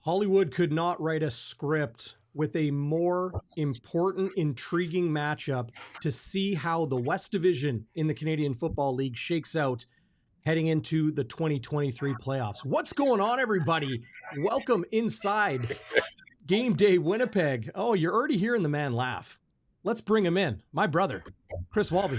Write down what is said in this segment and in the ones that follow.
Hollywood could not write a script with a more important, intriguing matchup to see how the West Division in the Canadian Football League shakes out heading into the 2023 playoffs. What's going on, everybody? Welcome inside Game Day Winnipeg. Oh, you're already hearing the man laugh. Let's bring him in. My brother, Chris Walby.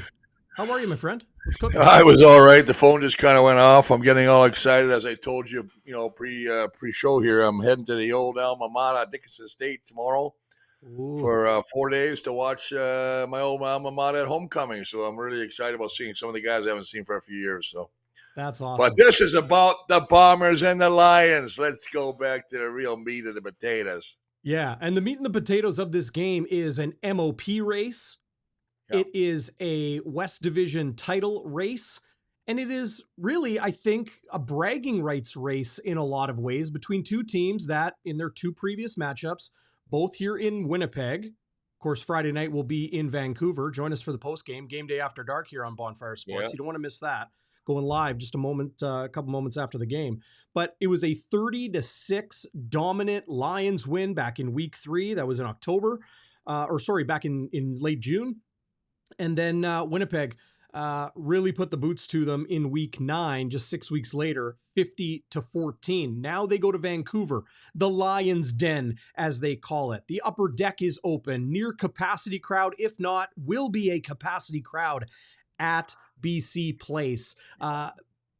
How are you, my friend? What's cooking? I was all right. The phone just kind of went off. I'm getting all excited, as I told you, pre-show here. I'm heading to the old alma mater, Dickinson State, tomorrow for 4 days to watch my old alma mater at homecoming. So I'm really excited about seeing some of the guys I haven't seen for a few years. So that's awesome. But this is about the Bombers and the Lions. Let's go back to the real meat of the potatoes. Yeah, and the meat and the potatoes of this game is an MOP race. It is a West Division title race, and it is really, I think, a bragging rights race in a lot of ways between two teams that, in their two previous matchups, both here in Winnipeg. Of course, Friday night will be in Vancouver. Join us for the postgame, Game Day After Dark here on Bonfire Sports. Yeah. You don't want to miss that. Going live just a couple moments after the game. But it was a 30-6 dominant Lions win back in week 3. That was in October, back in late June. And then Winnipeg really put the boots to them in week 9, just 6 weeks later, 50-14. Now they go to Vancouver, the Lions' Den, as they call it. The upper deck is open, near capacity crowd, if not, will be a capacity crowd at BC Place.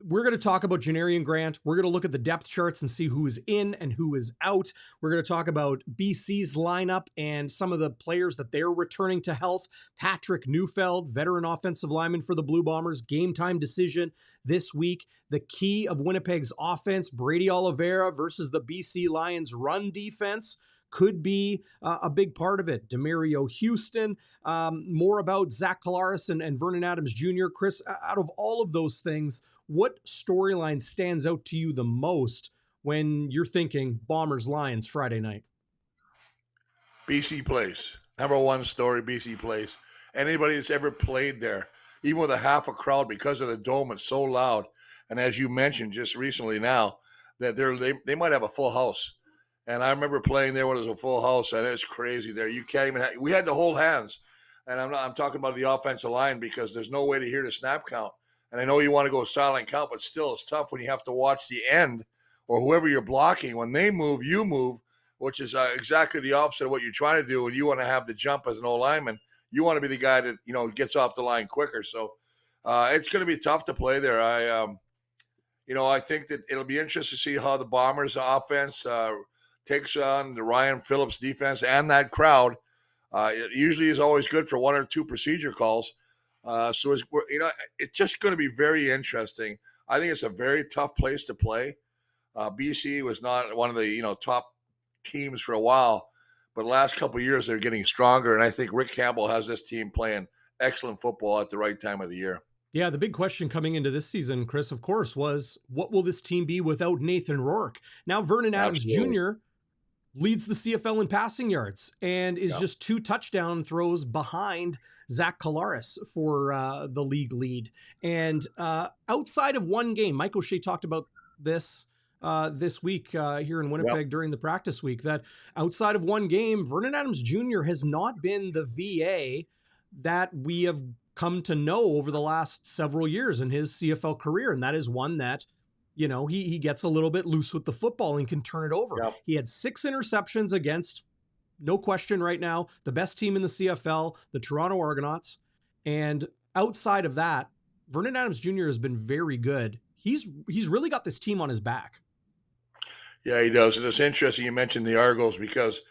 We're going to talk about Janarion Grant. We're going to look at the depth charts and see who is in and who is out. We're going to talk about BC's lineup and some of the players that they're returning to health. Patrick Neufeld, veteran offensive lineman for the Blue Bombers, game time decision this week. The key of Winnipeg's offense, Brady Oliveira versus the BC Lions run defense, could be a big part of it. Demario Houston, more about Zach Collaros and Vernon Adams Jr. Chris, out of all of those things, what storyline stands out to you the most when you're thinking Bombers Lions Friday night? BC Place. Number one story, BC Place. Anybody that's ever played there, even with a half a crowd, because of the dome, it's so loud. And as you mentioned just recently now, that they might have a full house. And I remember playing there when it was a full house, and it's crazy there. You can't even we had to hold hands. And I'm talking about the offensive line because there's no way to hear the snap count. And I know you want to go silent count, but still it's tough when you have to watch the end or whoever you're blocking. When they move, you move, which is exactly the opposite of what you're trying to do. When you want to have the jump as an O-lineman, you want to be the guy that, gets off the line quicker. So it's going to be tough to play there. I think that it'll be interesting to see how the Bombers offense takes on the Ryan Phillips defense and that crowd. It usually is always good for one or two procedure calls. So it's just going to be very interesting. I think it's a very tough place to play. BC was not one of the top teams for a while, but the last couple of years they're getting stronger, and I think Rick Campbell has this team playing excellent football at the right time of the year. Yeah, the big question coming into this season, Chris, of course, was what will this team be without Nathan Rourke? Now Vernon Adams Jr. leads the CFL in passing yards and is just 2 touchdown throws behind Zach Collaros for the league lead. And outside of one game, Mike O'Shea talked about this week here in Winnipeg during the practice week, that outside of one game, Vernon Adams Jr. has not been the VA that we have come to know over the last several years in his CFL career. And that is one that, he gets a little bit loose with the football and can turn it over. Yep. He had 6 interceptions against, no question right now, the best team in the CFL, the Toronto Argonauts. And outside of that, Vernon Adams Jr. has been very good. He's really got this team on his back. Yeah, he does. And it's interesting you mentioned the Argos because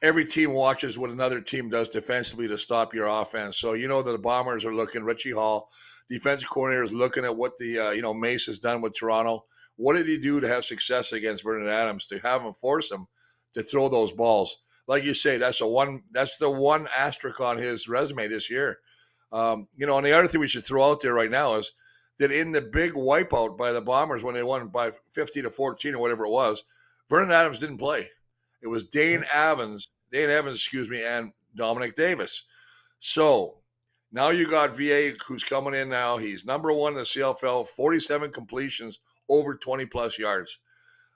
every team watches what another team does defensively to stop your offense. So that the Bombers are looking, Richie Hall, defensive coordinator, is looking at what the Mace has done with Toronto. What did he do to have success against Vernon Adams, to have him force him to throw those balls? Like you say, that's the one asterisk on his resume this year. And the other thing we should throw out there right now is that in the big wipeout by the Bombers when they won by 50-14 or whatever it was, Vernon Adams didn't play. It was Dane Evans, and Dominic Davis. So now you got VA who's coming in now. He's number 1 in the CFL, 47 completions, over 20-plus yards.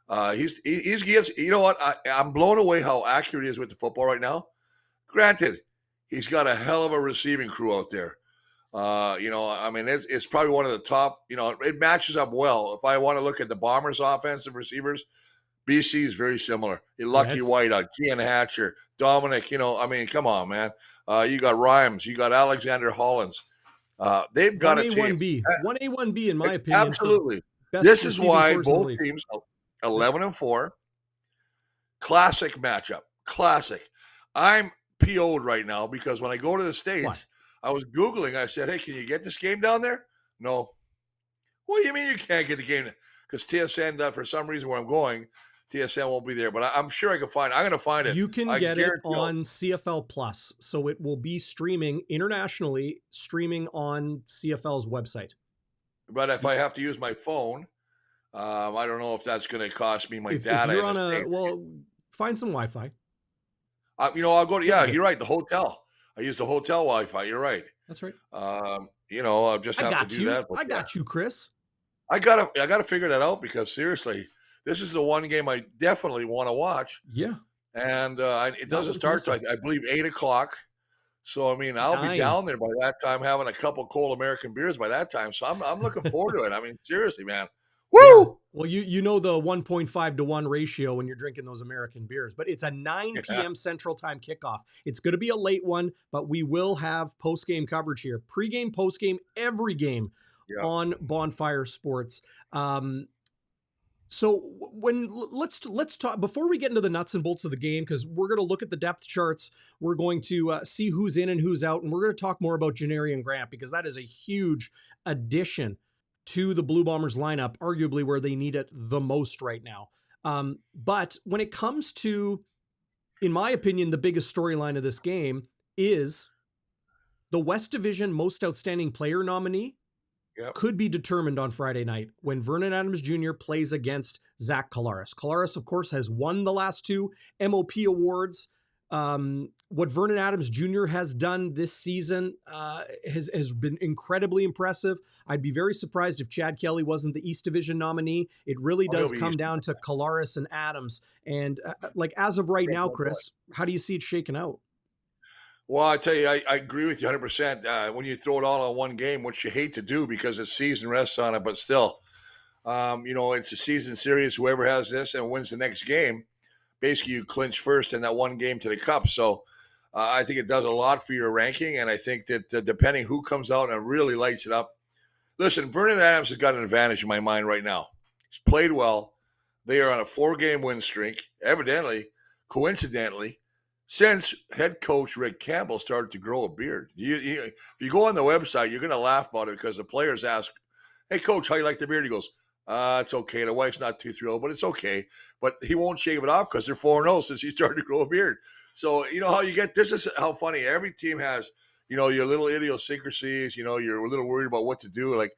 He gets, you know what? I'm blown away how accurate he is with the football right now. Granted, he's got a hell of a receiving crew out there. I mean, it's probably one of the top, it matches up well. If I want to look at the Bombers' offensive receivers, BC is very similar. Lucky Whiteout, Kean Hatcher, Dominic, I mean, come on, man. You got Rhymes, you got Alexander Hollins. They've got a team. 1A, 1B, in my opinion. Absolutely. This is why both teams, 11-4, classic matchup. Classic. I'm PO'd right now because when I go to the States, I was Googling. I said, hey, can you get this game down there? No. What do you mean you can't get the game? Because TSN, for some reason where I'm going, TSN won't be there. But I'm sure I can find it. I'm going to find it. You can get it on CFL Plus. So it will be streaming internationally, streaming on CFL's website. But if I have to use my phone, I don't know if that's going to cost me my data. If you're find some Wi-Fi. I'll go to, you're right, the hotel. I use the hotel Wi-Fi. You're right. That's right. I'll just have to do that. I got you, Chris. I gotta figure that out because seriously, this is the one game I definitely want to watch. Yeah. And it doesn't start till I believe 8:00. So I mean, I'll be down there by that time, having a couple cold American beers by that time. So I'm looking forward to it. I mean, seriously, man. Woo! Yeah. Well, you know the 1.5 to 1 ratio when you're drinking those American beers, but it's a 9 p.m. Central Time kickoff. It's going to be a late one, but we will have post-game coverage here. Pre-game, post-game, every game on Bonfire Sports. So let's talk before we get into the nuts and bolts of the game, because we're going to look at the depth charts. We're going to see who's in and who's out, and we're going to talk more about Janarion Grant because that is a huge addition to the Blue Bombers lineup, arguably where they need it the most right now. But when it comes to, in my opinion, the biggest storyline of this game is the West Division Most Outstanding Player nominee could be determined on Friday night when Vernon Adams Jr. plays against Zach Collaros. Collaros, of course, has won the last 2 MOP awards. What Vernon Adams Jr. has done this season has been incredibly impressive. I'd be very surprised if Chad Kelly wasn't the East Division nominee. It really does come down to Collaros and Adams. And as of right now, Chris, how do you see it shaking out? Well, I tell you, I agree with you 100%. When you throw it all on one game, which you hate to do because the season rests on it, but still, it's a season series. Whoever has this and wins the next game, basically you clinch first in that one game to the cup. So I think it does a lot for your ranking, and I think that depending who comes out and really lights it up. Listen, Vernon Adams has got an advantage in my mind right now. He's played well. They are on a 4-game win streak, coincidentally, since head coach Rick Campbell started to grow a beard. If you go on the website, you're going to laugh about it because the players ask, hey, coach, how you like the beard? He goes, it's okay. The wife's not too thrilled, but it's okay. But he won't shave it off because they're 4-0 since he started to grow a beard. So you know how you get, this is how funny. Every team has, your little idiosyncrasies, you're a little worried about what to do. Like,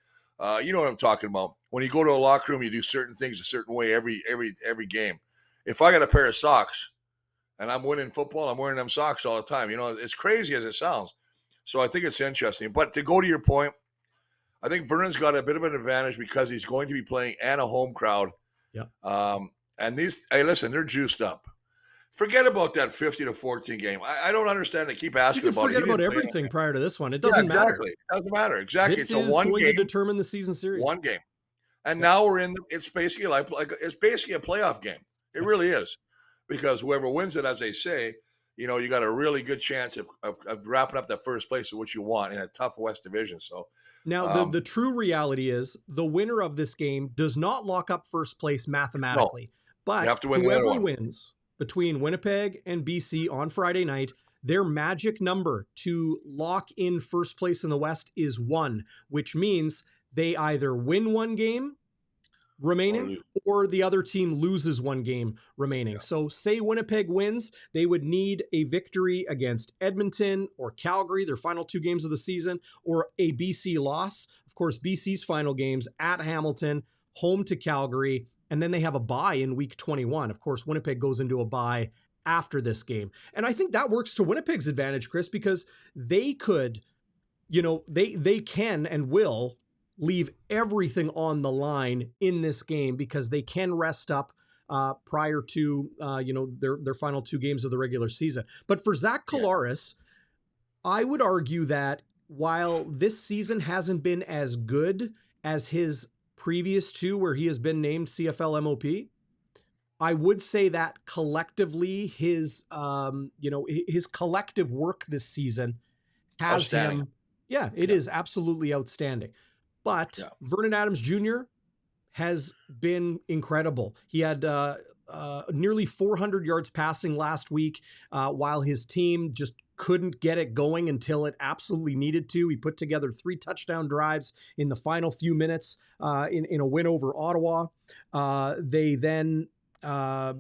you know what I'm talking about. When you go to a locker room, you do certain things a certain way every game. If I got a pair of socks and I'm winning football, I'm wearing them socks all the time. It's crazy as it sounds. So I think it's interesting. But to go to your point, I think Vernon's got a bit of an advantage because he's going to be playing and a home crowd. Yeah. And listen, they're juiced up. Forget about that 50-14 game. I don't understand. They keep asking about it. Forget about everything prior to this one. It doesn't matter. It doesn't matter. Exactly. This it's a one going game to determine the season series. One game. And now we're in. It's basically it's basically a playoff game. It really is, because whoever wins it, as they say, you got a really good chance of wrapping up that first place of what you want in a tough West Division. So. Now, the true reality is the winner of this game does not lock up first place mathematically, but whoever wins between Winnipeg and BC on Friday night, their magic number to lock in first place in the West is 1, which means they either win one game remaining or the other team loses one game remaining. Yeah. So say Winnipeg wins, they would need a victory against Edmonton or Calgary, their final 2 games of the season, or a BC loss. Of course, BC's final games at Hamilton, home to Calgary, and then they have a bye in week 21. Of course, Winnipeg goes into a bye after this game. And I think that works to Winnipeg's advantage, Chris, because they could, they can and will leave everything on the line in this game because they can rest up prior to their final 2 games of the regular season. But for Zach Collaros, I would argue that while this season hasn't been as good as his previous 2 where he has been named CFL MOP, I would say that collectively his collective work this season has him. Yeah, it is absolutely outstanding. But Vernon Adams Jr. has been incredible. He had nearly 400 yards passing last week while his team just couldn't get it going until it absolutely needed to. He put together 3 touchdown drives in the final few minutes in a win over Ottawa. They then... Are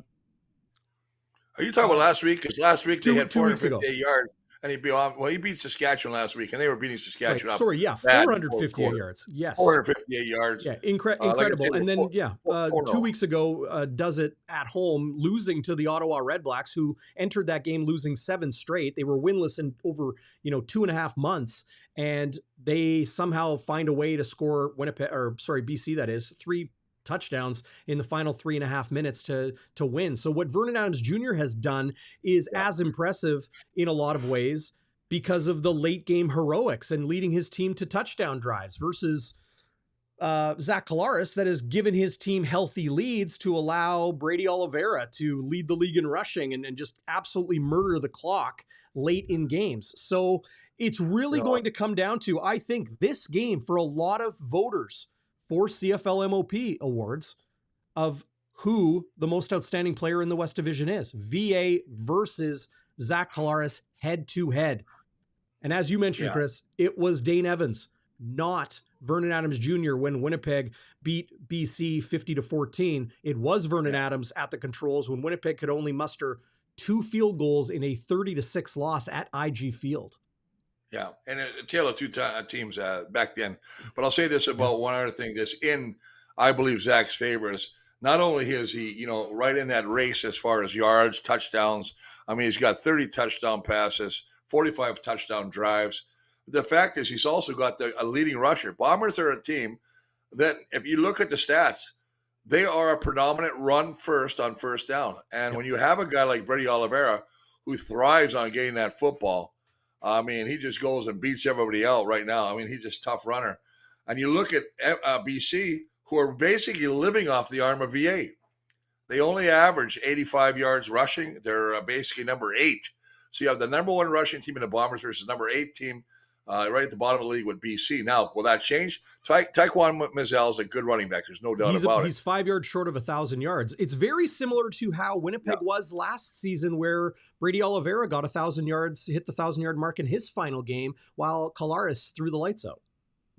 you talking about last week? Because last week they had 458 yards. And he beat Saskatchewan last week, and they were beating Saskatchewan. Right. Sorry, 458 yards. Yes. 458 yards. Yeah, incredible. And then, 2 weeks ago, does it at home, losing to the Ottawa Redblacks, who entered that game losing 7 straight. They were winless in over, 2.5 months, and they somehow find a way to score BC, that is, 3 touchdowns in the final 3.5 minutes to win. So what Vernon Adams Jr. has done is as impressive in a lot of ways because of the late game heroics and leading his team to touchdown drives versus Zach Collaros that has given his team healthy leads to allow Brady Oliveira to lead the league in rushing and just absolutely murder the clock late in games. So it's really going to come down to, I think, this game for a lot of voters for CFL MOP awards of who the most outstanding player in the West Division is. VA versus Zach Collaros head to head. And as you mentioned, Chris, it was Dane Evans, not Vernon Adams Jr. when Winnipeg beat BC 50-14. It was Vernon Adams at the controls when Winnipeg could only muster 2 field goals in a 30-6 loss at IG Field. Yeah, and a tale of 2 teams back then. But I'll say this about one other thing that's I believe, Zach's favor is not only is he, right in that race as far as yards, touchdowns. I mean, he's got 30 touchdown passes, 45 touchdown drives. The fact is he's also got a leading rusher. Bombers are a team that, if you look at the stats, they are a predominant run first on first down. And when you have a guy like Brady Oliveira who thrives on getting that football, I mean, he just goes and beats everybody out right now. I mean, he's just a tough runner. And you look at BC, who are basically living off the arm of VA. They only average 85 yards rushing. They're basically number 8. So you have the number 1 rushing team in the Bombers versus number 8 team right at the bottom of the league with BC. Now, will that change? Taekwon Mizell is a good running back. There's no doubt about it. He's 5 yards short of 1,000 yards. It's very similar to how Winnipeg was last season, where Brady Oliveira got 1,000 yards, hit the 1,000-yard mark in his final game, while Collaros threw the lights out.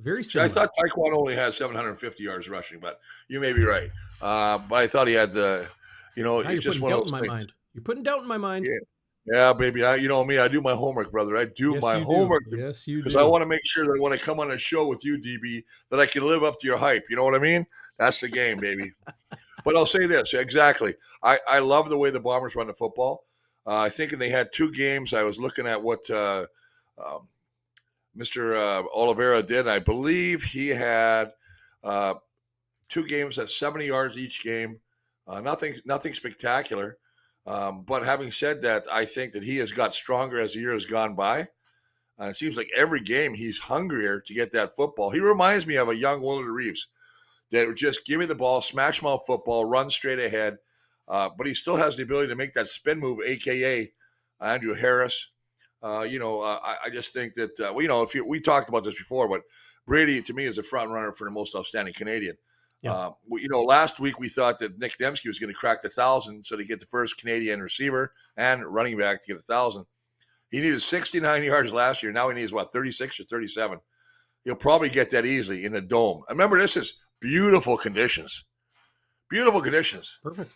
Very similar. I thought Taekwon only has 750 yards rushing, but you may be right. But I thought he had, it's just one of those things. You're putting doubt in my mind. Yeah, baby. You know me. I do my homework, brother. I do my homework. Yes, you do. Because I want to make sure that when I come on a show with you, DB, that I can live up to your hype. You know what I mean? That's the game, baby. But I'll say this. Exactly. I love the way the Bombers run the football. I think they had 2 games. I was looking at what Mr. Oliveira did. I believe he had 2 games at 70 yards each game. Nothing spectacular. But having said that, I think that he has got stronger as the year has gone by. It seems like every game he's hungrier to get that football. He reminds me of a young Willard Reeves that would just give me the ball, smash mouth football, run straight ahead. But he still has the ability to make that spin move, a.k.a. Andrew Harris. I just think that, we talked about this before, but Brady, to me, is a front runner for the most outstanding Canadian. Yeah. Last week we thought that Nick Dembski was going to crack the 1,000, so to get the first Canadian receiver and running back to get 1,000. He needed 69 yards last year. Now he needs 36 or 37. He'll probably get that easily in the dome. Remember, this is beautiful conditions. Beautiful conditions. Perfect.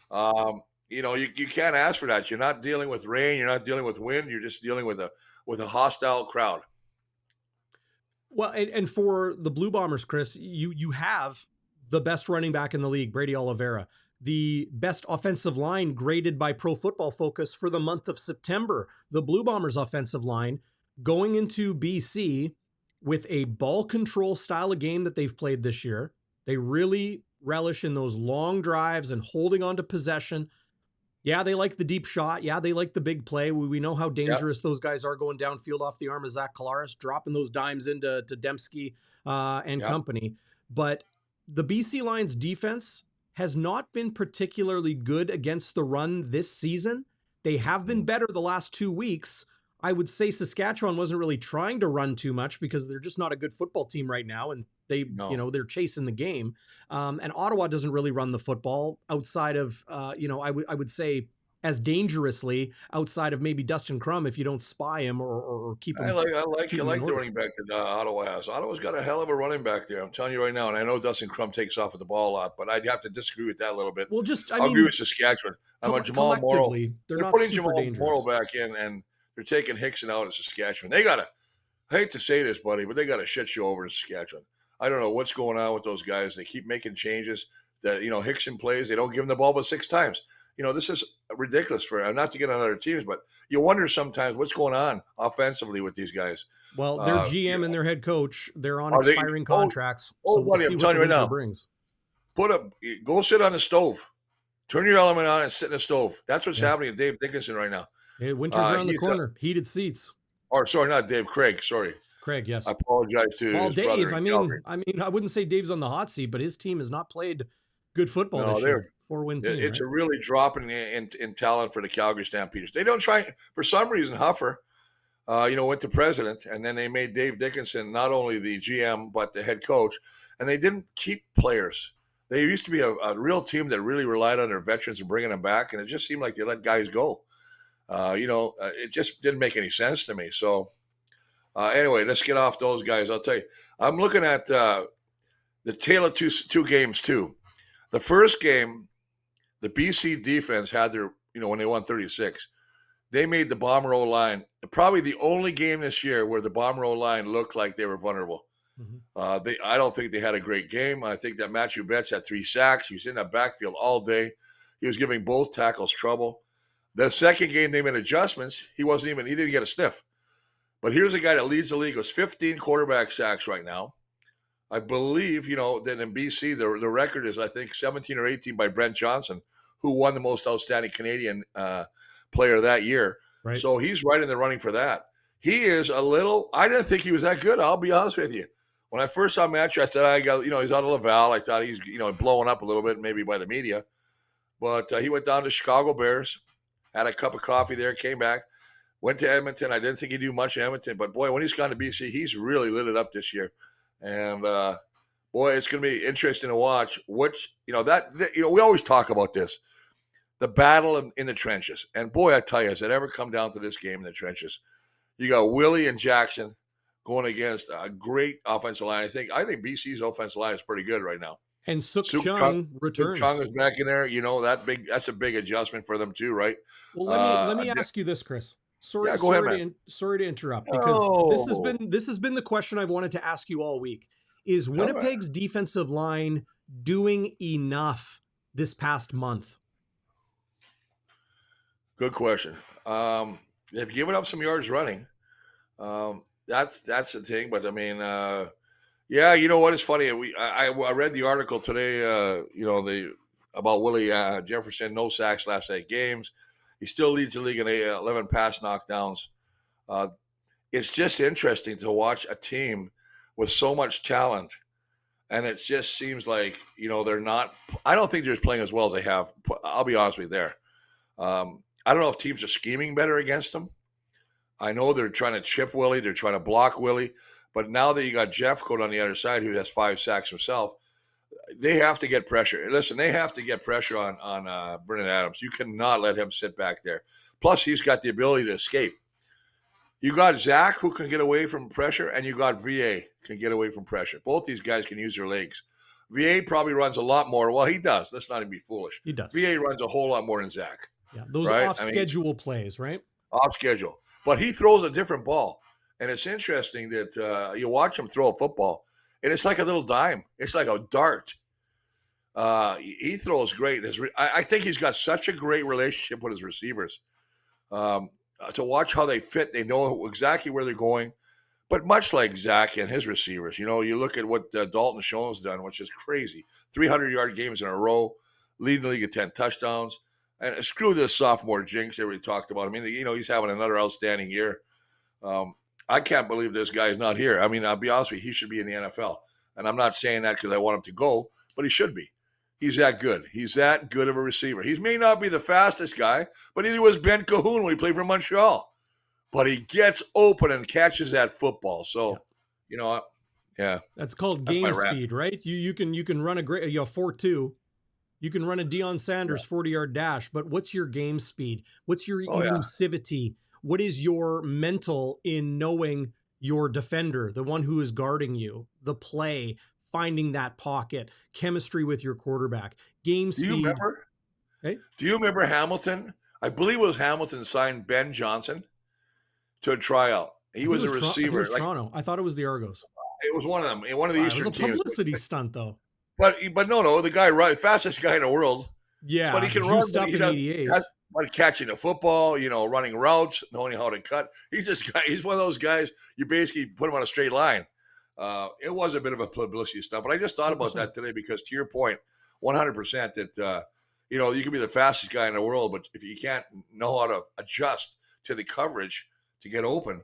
You can't ask for that. You're not dealing with rain. You're not dealing with wind. You're just dealing with a hostile crowd. Well, and for the Blue Bombers, Chris, you have the best running back in the league, Brady Oliveira, the best offensive line graded by Pro Football Focus for the month of September. The Blue Bombers offensive line going into BC with a ball control style of game that they've played this year. They really relish in those long drives and holding on to possession. Yeah, they like the deep shot. Yeah, they like the big play. We know how dangerous those guys are going downfield off the arm of Zach Collaros, dropping those dimes into Dembski and company. But the BC Lions defense has not been particularly good against the run this season. They have been better the last 2 weeks. I would say Saskatchewan wasn't really trying to run too much because they're just not a good football team right now. And they're chasing the game. And Ottawa doesn't really run the football outside of, I would say as dangerously outside of maybe Dustin Crum if you don't spy him or keep him. I like the running back that Ottawa has. Ottawa's got a hell of a running back there. I'm telling you right now. And I know Dustin Crum takes off at the ball a lot, but I'd have to disagree with that a little bit. Well, I'll agree with Saskatchewan. I'm on Jamal Morrow. They're not putting super Jamal dangerous. Morrow back in, and they're taking Hickson out of Saskatchewan. They got I hate to say this, buddy, but they got a shit show over in Saskatchewan. I don't know what's going on with those guys. They keep making changes that, Hickson plays. They don't give him the ball but 6 times. This is ridiculous for not to get on other teams, but you wonder sometimes what's going on offensively with these guys. Well, their GM and their head coach, they're on expiring contracts. So buddy, I'm telling you right now, brings. Go sit on the stove. Turn your element on and sit in the stove. That's what's happening to Dave Dickinson right now. Hey, winter's around the corner. Heated seats. Or sorry, not Dave. Craig. Sorry. Craig, yes. I apologize to his Dave. brother. I wouldn't say Dave's on the hot seat, but his team has not played good football this year. 4-win team. It's a really dropping in talent for the Calgary Stampeders. They don't try for some reason. Huffer, went to president, and then they made Dave Dickinson not only the GM but the head coach, and they didn't keep players. They used to be a real team that really relied on their veterans and bringing them back, and it just seemed like they let guys go. It just didn't make any sense to me. So, anyway, let's get off those guys. I'll tell you, I'm looking at the tale of two games too. The first game, the BC defense had their, when they won 36, they made the Bomber O-line probably the only game this year where the Bomber O-line looked like they were vulnerable. Mm-hmm. I don't think they had a great game. I think that Matthew Betts had 3 sacks. He was in that backfield all day. He was giving both tackles trouble. The second game they made adjustments. He didn't get a sniff. But here's a guy that leads the league with 15 quarterback sacks right now. I believe, that in BC, the record is, I think, 17 or 18 by Brent Johnson, who won the most outstanding Canadian player that year. Right. So he's right in the running for that. He is I didn't think he was that good. I'll be honest with you. When I first saw Matthew, I said, he's out of Laval. I thought he's, blowing up a little bit, maybe by the media. But he went down to Chicago Bears, had a cup of coffee there, came back, went to Edmonton. I didn't think he'd do much in Edmonton. But, boy, when he's gone to BC, he's really lit it up this year. And, boy, it's going to be interesting to watch which, we always talk about this, the battle in the trenches. And, boy, I tell you, has it ever come down to this game in the trenches? You got Willie and Jackson going against a great offensive line. I think BC's offensive line is pretty good right now. And Suk Chung returns. Suk Chung is back in there. That's a big adjustment for them too, right? Well, let me ask you this, Chris. Sorry to interrupt, because this has been the question I've wanted to ask you all week. Is Winnipeg's defensive line doing enough this past month? Good question. They've given up some yards running. That's the thing. But I mean, you know what? It's funny. I read the article today. About Willie Jefferson, no sacks last 8 games. He still leads the league in 11 pass knockdowns. It's just interesting to watch a team with so much talent, and it just seems like they're not. I don't think they're just playing as well as they have. I'll be honest with you there. I don't know if teams are scheming better against them. I know they're trying to chip Willie, they're trying to block Willie, but now that you got Jeffcoat on the other side, who has 5 sacks himself, they have to get pressure. Listen, they have to get pressure on Vernon Adams. You cannot let him sit back there. Plus, he's got the ability to escape. You got Zach, who can get away from pressure, and you got VA, can get away from pressure. Both these guys can use their legs. VA probably runs a lot more. Well, he does. Let's not even be foolish. He does. VA runs a whole lot more than Zach. Yeah, those off-schedule plays, right? Off schedule. But he throws a different ball. And it's interesting that you watch him throw a football, and it's like a little dime. It's like a dart. He throws great. I think he's got such a great relationship with his receivers. To watch how they fit, they know exactly where they're going. But much like Zach and his receivers, you look at what Dalton Schoen's done, which is crazy. 300-yard games in a row, leading the league at 10 touchdowns. And screw this sophomore jinx everybody talked about. I mean, he's having another outstanding year. I can't believe this guy's not here. I mean, I'll be honest with you, he should be in the NFL. And I'm not saying that because I want him to go, but he should be. He's that good. He's that good of a receiver. He may not be the fastest guy, but neither was Ben Cahoon when he played for Montreal. But he gets open and catches that football. So, yeah. That's called game speed, right? You can run a great 4.2. You can run a Deion Sanders 40-yard dash, but what's your game speed? What's your elusivity? What is your mental in knowing your defender, the one who is guarding you, the play, finding that pocket, chemistry with your quarterback, game speed? Do you remember Hamilton? I believe it was Hamilton signed Ben Johnson to a tryout. He was a receiver. It was Toronto. I thought it was the Argos. It was one of them. One of the Eastern teams. It was a publicity stunt, though. But no, the guy, fastest guy in the world. Yeah, but he can run. Up in 88. Catching the football, running routes, knowing how to cut. He's one of those guys. You basically put him on a straight line. It was a bit of a publicity stunt, but I just thought about that today because, to your point, 100% that you can be the fastest guy in the world, but if you can't know how to adjust to the coverage to get open,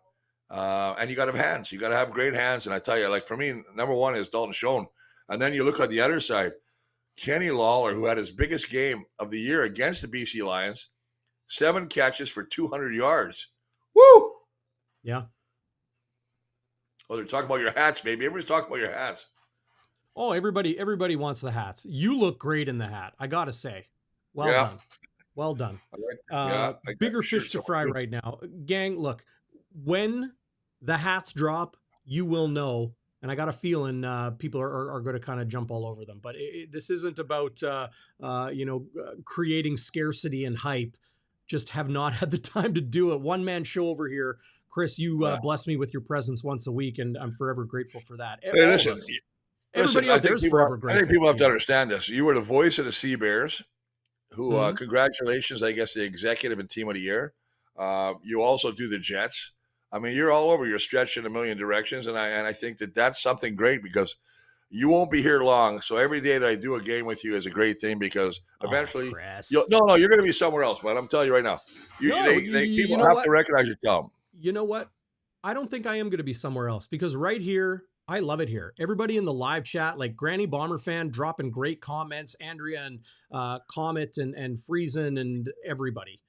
and you got to have hands. You got to have great hands. And I tell you, like for me, number one is Dalton Schoen. And then you look on the other side, Kenny Lawler, who had his biggest game of the year against the BC Lions, 7 catches for 200 yards. Woo! Yeah. Oh, they're talking about your hats, baby. Everybody's talking about your hats. Oh, everybody wants the hats. You look great in the hat, I got to say. Well done. Bigger fish to fry right now. Gang, look, when the hats drop, you will know. And I got a feeling people are going to kind of jump all over them. But this isn't about, creating scarcity and hype. Just have not had the time to do it. One-man show over here. Chris, you bless me with your presence once a week, and I'm forever grateful for that. Hey, everybody out there is forever grateful. I think people have to understand this. You were the voice of the Sea Bears, who, congratulations, I guess, the executive and team of the year. You also do the Jets. I mean, you're all over. You're stretched in a million directions, and I think that that's something great because you won't be here long. So every day that I do a game with you is a great thing because eventually, you're going to be somewhere else. But I'm telling you right now, people have to recognize your talent. You know what? I don't think I am going to be somewhere else because right here, I love it here. Everybody in the live chat, like Granny Bomber fan, dropping great comments. Andrea and Comet and Friesen and everybody.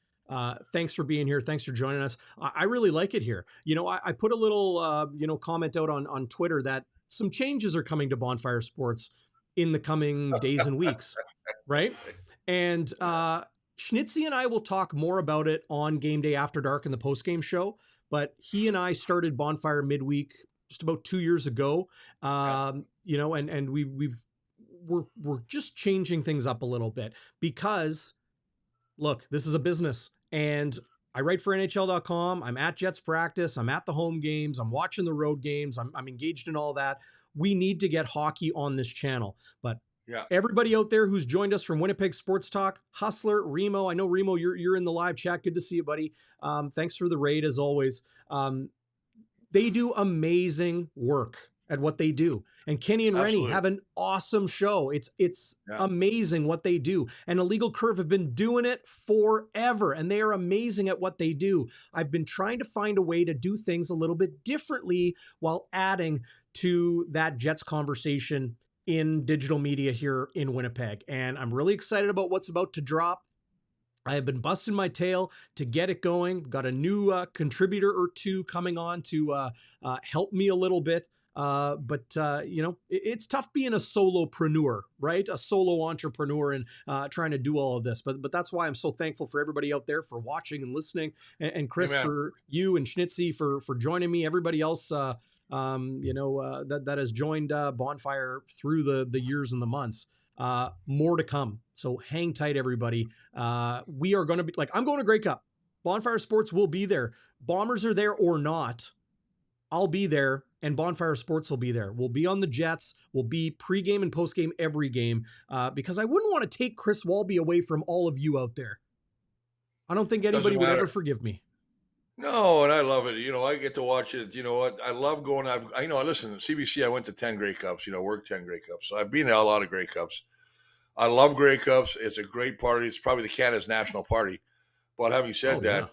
Thanks for being here. Thanks for joining us. I really like it here. I put a little, comment out on Twitter that some changes are coming to Bonfire Sports in the coming days and weeks, right? And Schnitzy and I will talk more about it on Game Day After Dark in the post-game show, but he and I started Bonfire midweek just about 2 years ago, and we're just changing things up a little bit because, look, this is a business. And I write for NHL.com. I'm at Jets practice. I'm at the home games. I'm watching the road games. I'm engaged in all that. We need to get hockey on this channel. But everybody out there who's joined us from Winnipeg Sports Talk, Hustler, Remo. I know, Remo, you're in the live chat. Good to see you, buddy. Thanks for the raid, as always. They do amazing work at what they do. And Kenny and Rennie have an awesome show. It's amazing what they do. And Illegal Curve have been doing it forever, and they are amazing at what they do. I've been trying to find a way to do things a little bit differently while adding to that Jets conversation in digital media here in Winnipeg. And I'm really excited about what's about to drop. I have been busting my tail to get it going. Got a new contributor or two coming on to help me a little bit. But it's tough being a solopreneur, right? A solo entrepreneur and trying to do all of this. But that's why I'm so thankful for everybody out there for watching and listening. And Chris, for you and Schnitzy for joining me. Everybody else, that has joined Bonfire through the years and the months. More to come. So hang tight, everybody. We are going to be I'm going to Grey Cup. Bonfire Sports will be there. Bombers are there or not. I'll be there, and Bonfire Sports will be there. We'll be on the Jets. We'll be pregame and postgame every game because I wouldn't want to take Chris Walby away from all of you out there. I don't think anybody would ever forgive me. No, and I love it. I get to watch it. You know what? I love going. Listen, at CBC, I went to 10 Grey Cups, worked 10 Grey Cups. So I've been to a lot of Grey Cups. I love Grey Cups. It's a great party. It's probably the Canada's national party. But having said Oh yeah. that,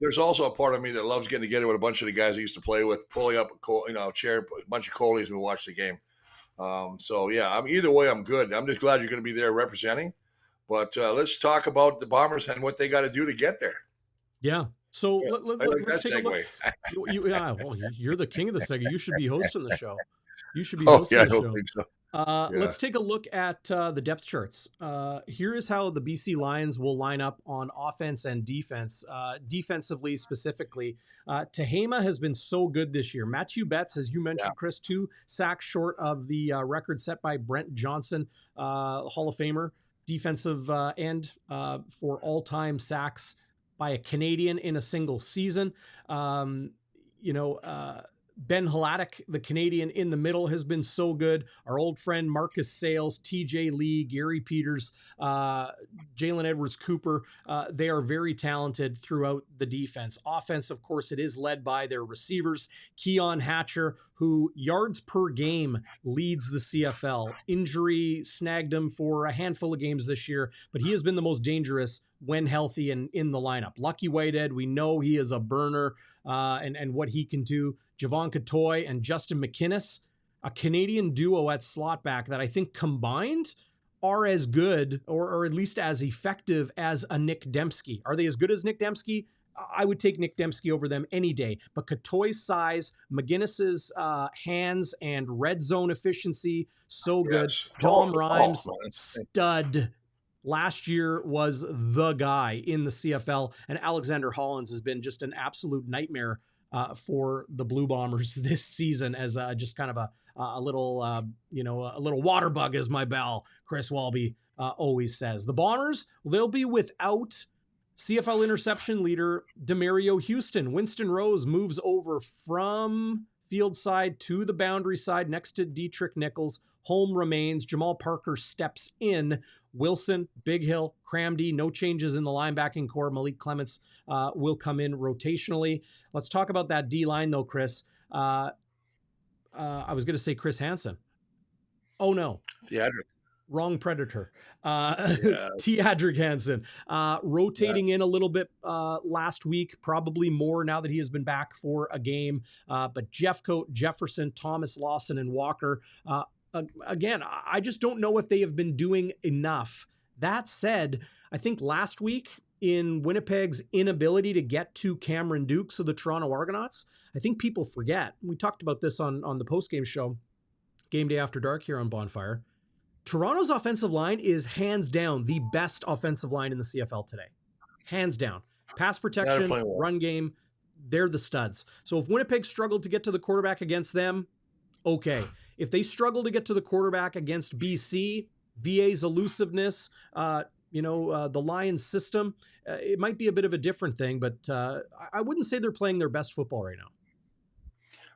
there's also a part of me that loves getting together with a bunch of the guys I used to play with, pulling up a chair, a bunch of Coleys, and we watch the game. So yeah, either way, I'm good. I'm just glad you're going to be there representing. But let's talk about the Bombers and what they got to do to get there. Yeah. So Yeah, I like let's that take a look. segue. Well, you're the king of the segment. You should be hosting the show. You should be Oh hosting yeah, I the don't show. think so. Yeah. Let's take a look at the depth charts. Here is how the BC Lions will line up on offense and defense. Defensively, specifically, Tehama has been so good this year. Matthew Betts, as you mentioned, Chris, 2 sacks short of the record set by Brent Johnson, Hall of Famer, defensive end for all-time sacks by a Canadian in a single season. Ben Hladek, the Canadian in the middle, has been so good. Our old friend Marcus Sales, TJ Lee, Gary Peters, Jalen Edwards-Cooper, they are very talented throughout the defense. Offense, of course, it is led by their receivers. Keon Hatcher, who yards per game leads the CFL. Injury snagged him for a handful of games this year, but he has been the most dangerous when healthy and in the lineup. Lucky Whitehead, we know he is a burner and what he can do. Javon Katoy and Justin McInnes, a Canadian duo at slot back that I think combined are as good or at least as effective as a Nick Dembski. Are they as good as Nick Dembski? I would take Nick Dembski over them any day. But Katoy's size, McGinnis's hands and red zone efficiency, so good. Dom Rhymes, stud. Last year was the guy in the CFL, and Alexander Hollins has been just an absolute nightmare for the Blue Bombers this season as just kind of a little, a little water bug, as my bell, Chris Walby always says. The Bombers, they'll be without CFL interception leader Demario Houston. Winston Rose moves over from field side to the boundary side next to Dietrich Nichols. Home remains. Jamal Parker steps in. Wilson, Big Hill, Cramdy, no changes in the linebacking core. Malik Clements will come in rotationally. Let's talk about that D-line, though, Chris. I was going to say Chris Hansen. Oh, no. Theodric. Wrong Predator. Theodric Hansen. Rotating in a little bit last week, probably more now that he has been back for a game. But Jeffcoat, Jefferson, Thomas Lawson, and Walker, again, I just don't know if they have been doing enough. That said, I think last week in Winnipeg's inability to get to Cameron Dukes of the Toronto Argonauts, I think people forget. We talked about this on the postgame show, Game Day After Dark here on Bonfire. Toronto's offensive line is hands down the best offensive line in the CFL today. Hands down. Pass protection, run game, they're the studs. So if Winnipeg struggled to get to the quarterback against them, okay. If they struggle to get to the quarterback against BC, VA's elusiveness, the Lions system, it might be a bit of a different thing, but I wouldn't say they're playing their best football right now.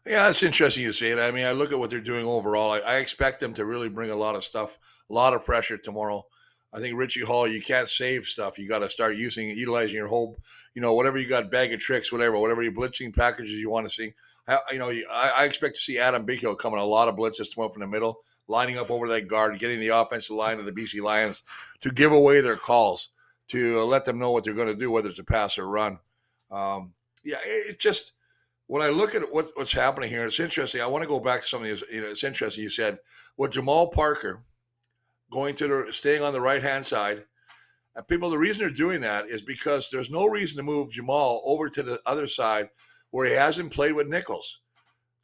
Yeah, that's interesting you say it. I mean, I look at what they're doing overall. I expect them to really bring a lot of stuff, a lot of pressure tomorrow. I think Richie Hall, you can't save stuff. You got to start utilizing your whole, whatever you got, bag of tricks, whatever your blitzing packages you want to see. I expect to see Adam Big Hill coming a lot of blitzes tomorrow from the middle, lining up over that guard, getting the offensive line of the BC Lions to give away their calls, to let them know what they're going to do, whether it's a pass or run. It just, when I look at what's happening here, it's interesting. I want to go back to something. It's interesting. You said what Jamal Parker staying on the right-hand side. And people, the reason they're doing that is because there's no reason to move Jamal over to the other side where he hasn't played with Nichols.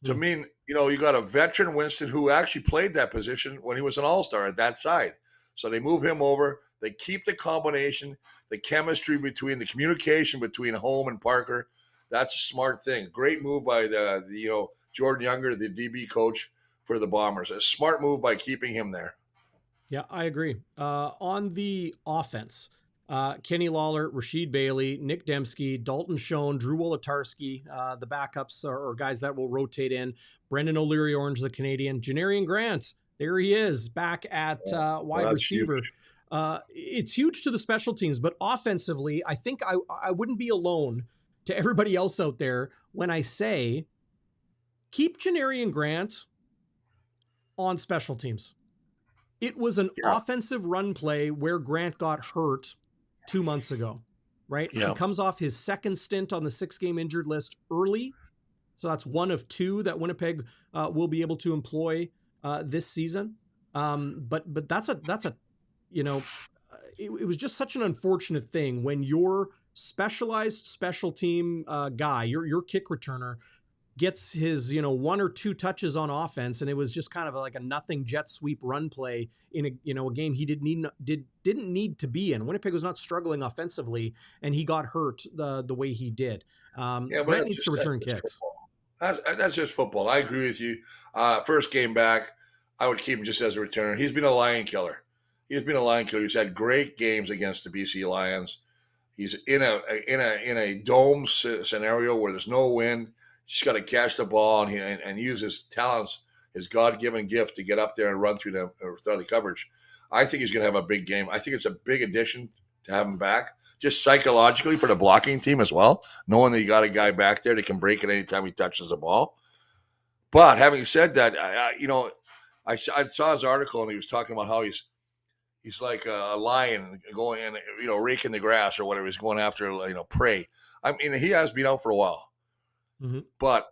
To me, you got a veteran Winston who actually played that position when he was an all-star at that side. So they move him over. They keep the combination, the chemistry between the communication between Home and Parker. That's a smart thing. Great move by the Jordan Younger, the DB coach for the Bombers. A smart move by keeping him there. Yeah, I agree. On the offense, Kenny Lawler, Rashid Bailey, Nick Dembski, Dalton Schoen, Drew Wolotarski, the backups or guys that will rotate in. Brendan O'Leary-Orange, the Canadian. Janarion Grant, there he is, back at wide receiver. It's huge to the special teams, but offensively, I think I wouldn't be alone to everybody else out there when I say keep Janarion Grant on special teams. It was an offensive run play where Grant got hurt 2 months ago, right? Yeah. He comes off his second stint on the 6-game injured list early. So that's one of two that Winnipeg will be able to employ this season. But that's a it was just such an unfortunate thing when your specialized special team guy, your kick returner, gets his 1 or 2 touches on offense, and it was just kind of like a nothing jet sweep run play in a game he didn't need to be in. Winnipeg was not struggling offensively, and he got hurt the way he did. Grant needs to return kicks. That's just football. I agree with you. First game back, I would keep him just as a returner. He's been a lion killer. He's had great games against the BC Lions. He's in a dome scenario where there's no wind. Just got to catch the ball and use his talents, his God-given gift to get up there and run through the coverage. I think he's going to have a big game. I think it's a big addition to have him back, just psychologically for the blocking team as well, knowing that you got a guy back there that can break it anytime he touches the ball. But having said that, I saw his article, and he was talking about how he's like a lion going and raking the grass or whatever. He's going after prey. I mean, he has been out for a while. Mm-hmm. But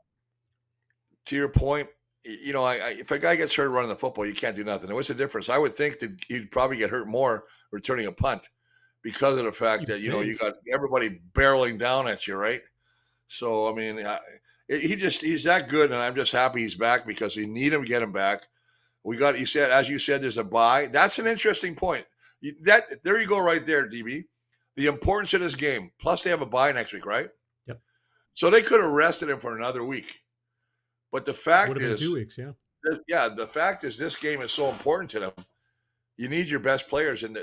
to your point, if a guy gets hurt running the football, you can't do nothing. What's the difference? I would think that he'd probably get hurt more returning a punt because of the fact that you got everybody barreling down at you, right? So I mean, he's that good, and I'm just happy he's back because we need him to get him back. As you said, there's a bye. That's an interesting point. There you go, right there, DB. The importance of this game. Plus, they have a bye next week, right? So they could have rested him for another week. But the fact is 2 weeks, yeah. The fact is this game is so important to them. You need your best players when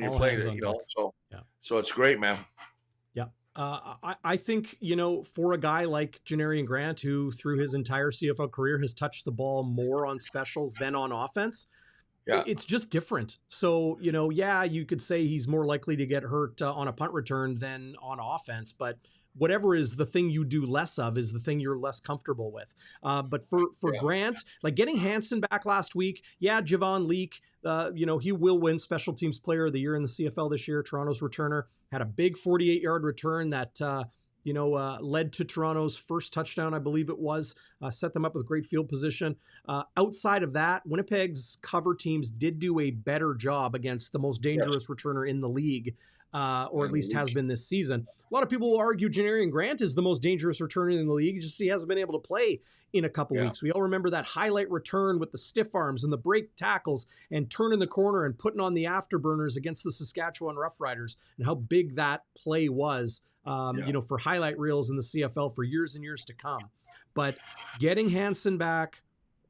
you're playing it, So it's great, man. Yeah. I think, for a guy like Janarion Grant, who through his entire CFL career has touched the ball more on specials than on offense, it's just different. So, you could say he's more likely to get hurt on a punt return than on offense, but whatever is the thing you do less of is the thing you're less comfortable with. But for Grant, like getting Hansen back last week, Javon Leake, he will win Special Teams Player of the Year in the CFL this year. Toronto's returner had a big 48-yard return that led to Toronto's first touchdown, I believe it was, set them up with great field position. Outside of that, Winnipeg's cover teams did do a better job against the most dangerous returner in the league, or at least has been this season. A lot of people will argue Janarion Grant is the most dangerous returner in the league. Just he hasn't been able to play in a couple weeks. We all remember that highlight return with the stiff arms and the break tackles and turning the corner and putting on the afterburners against the Saskatchewan Roughriders, and how big that play was, for highlight reels in the CFL for years and years to come. But getting Hansen back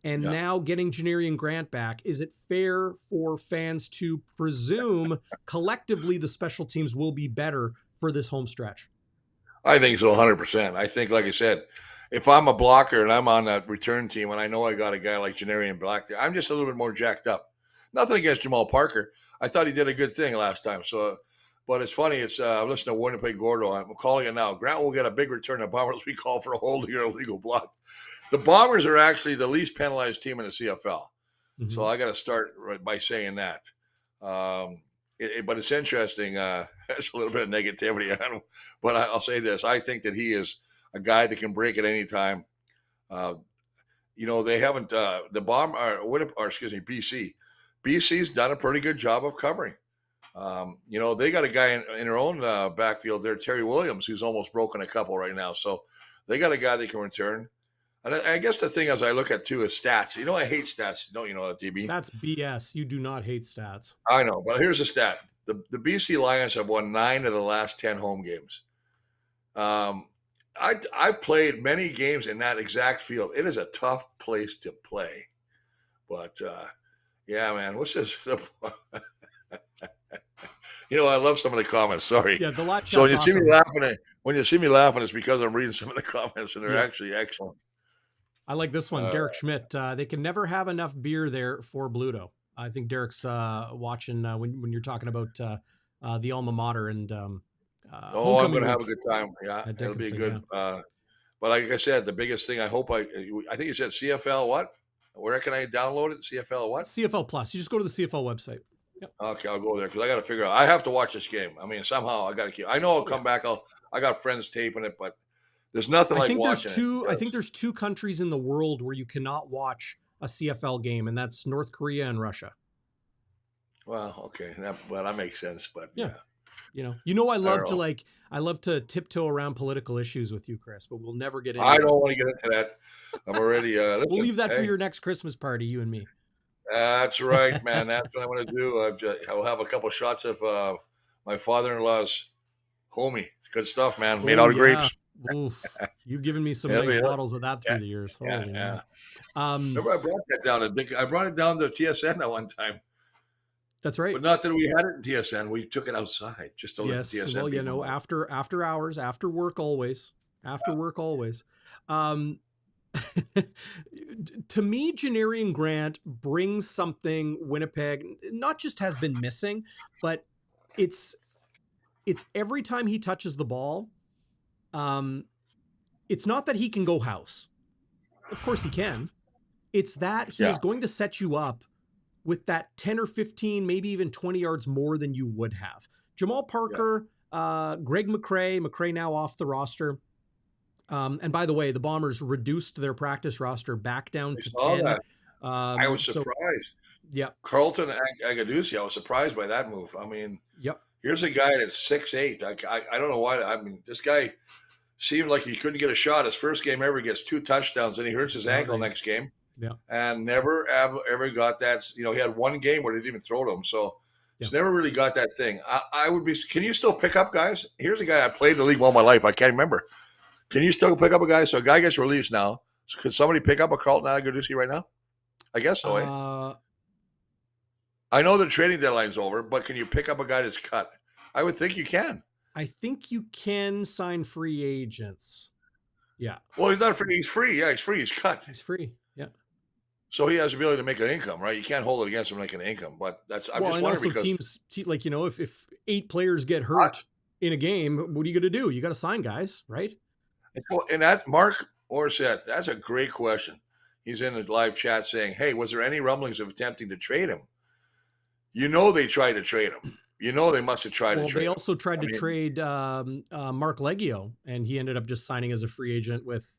and now getting Janarion Grant back, is it fair for fans to presume collectively the special teams will be better for this home stretch? I think so, 100%. I think, like I said, if I'm a blocker and I'm on that return team and I know I got a guy like Janarion back there, I'm just a little bit more jacked up. Nothing against Jamal Parker. I thought he did a good thing last time. So, but it's funny. I'm listening to Winnipeg Gordo. I'm calling it now. Grant will get a big return. The Bombers we call for a holding or illegal block. The Bombers are actually the least penalized team in the CFL. Mm-hmm. So I got to start by saying that. But it's interesting. There's a little bit of negativity. But I'll say this. I think that he is a guy that can break at any time. They haven't BC. BC's done a pretty good job of covering. They got a guy in their own backfield there, Terry Williams, who's almost broken a couple right now. So they got a guy that can return. And I guess the thing as I look at too is stats. I hate stats. Don't you know that, DB? That's BS. You do not hate stats. I know, but here's a stat. The BC Lions have won 9 of the last 10 home games. I've played many games in that exact field. It is a tough place to play. But, man, what's this? I love some of the comments. Sorry. Yeah, the live so when you see me laughing, it's because I'm reading some of the comments, and they're actually excellent. I like this one, Derek Schmidt. They can never have enough beer there for Bluto. I think Derek's watching when you're talking about the alma mater, and I'm homecoming going to have a week good time. Yeah, at it'll be Dickinson. good. Yeah. But like I said, the biggest thing I think you said CFL what? Where can I download it? CFL what? CFL Plus. You just go to the CFL website. Yep. Okay, I'll go there because I got to figure out. I have to watch this game. I mean, somehow I got to keep. I know I'll come back. I got friends taping it, but there's nothing like watching it. I think there's two countries in the world where you cannot watch a CFL game, and that's North Korea and Russia. Well, okay, that makes sense. But yeah. I love to tiptoe around political issues with you, Chris, but we'll never get into I don't want to get into that. I'm already. We'll leave that for your next Christmas party, you and me. That's right, man. That's what I want to do. I'll have a couple shots of my father-in-law's homie. Good stuff, man. Made out of grapes. Oof. You've given me some nice bottles of that through the years. Yeah. Remember, I brought that down. I brought it down to TSN at one time. That's right. But not that we had it in TSN. We took it outside just to let the TSN well, after hours, after work always. After work always. To me, Janarion Grant brings something Winnipeg not just has been missing, but it's every time he touches the ball. It's not that he can go house. Of course he can. It's that he is going to set you up with that 10 or 15, maybe even 20 yards more than you would have. Jamal Parker, Greg McCrae now off the roster. And by the way, the Bombers reduced their practice roster back down to 10. I was surprised. Yeah. Carlton Agadusi, I was surprised by that move. I mean, here's a guy that's 6'8". I don't know why. I mean, this guy seemed like he couldn't get a shot. His first game ever, gets 2 touchdowns, and he hurts his ankle next game. Yeah. And never ever got that. He had one game where they didn't even throw to him. So he's never really got that thing. I would be. Can you still pick up guys? Here's a guy I played the league all my life. I can't remember. Can you still pick up a guy? So a guy gets released now. So could somebody pick up a Carlton Agadusi right now? I guess so. I know the trading deadline's over, but can you pick up a guy that's cut? I would think you can. I think you can sign free agents. Yeah. Well, he's not free. He's free. Yeah, he's free. He's cut. He's free. Yeah. So he has the ability to make an income, right? You can't hold it against him making an income, but I'm just wondering because teams like, if 8 players get hurt in a game, what are you going to do? You got to sign guys, right? And that Mark Orset, that's a great question. He's in the live chat saying, "Hey, was there any rumblings of attempting to trade him?" They tried to trade him. They must have tried to trade him. They also tried to trade Mark Leggio, and he ended up just signing as a free agent with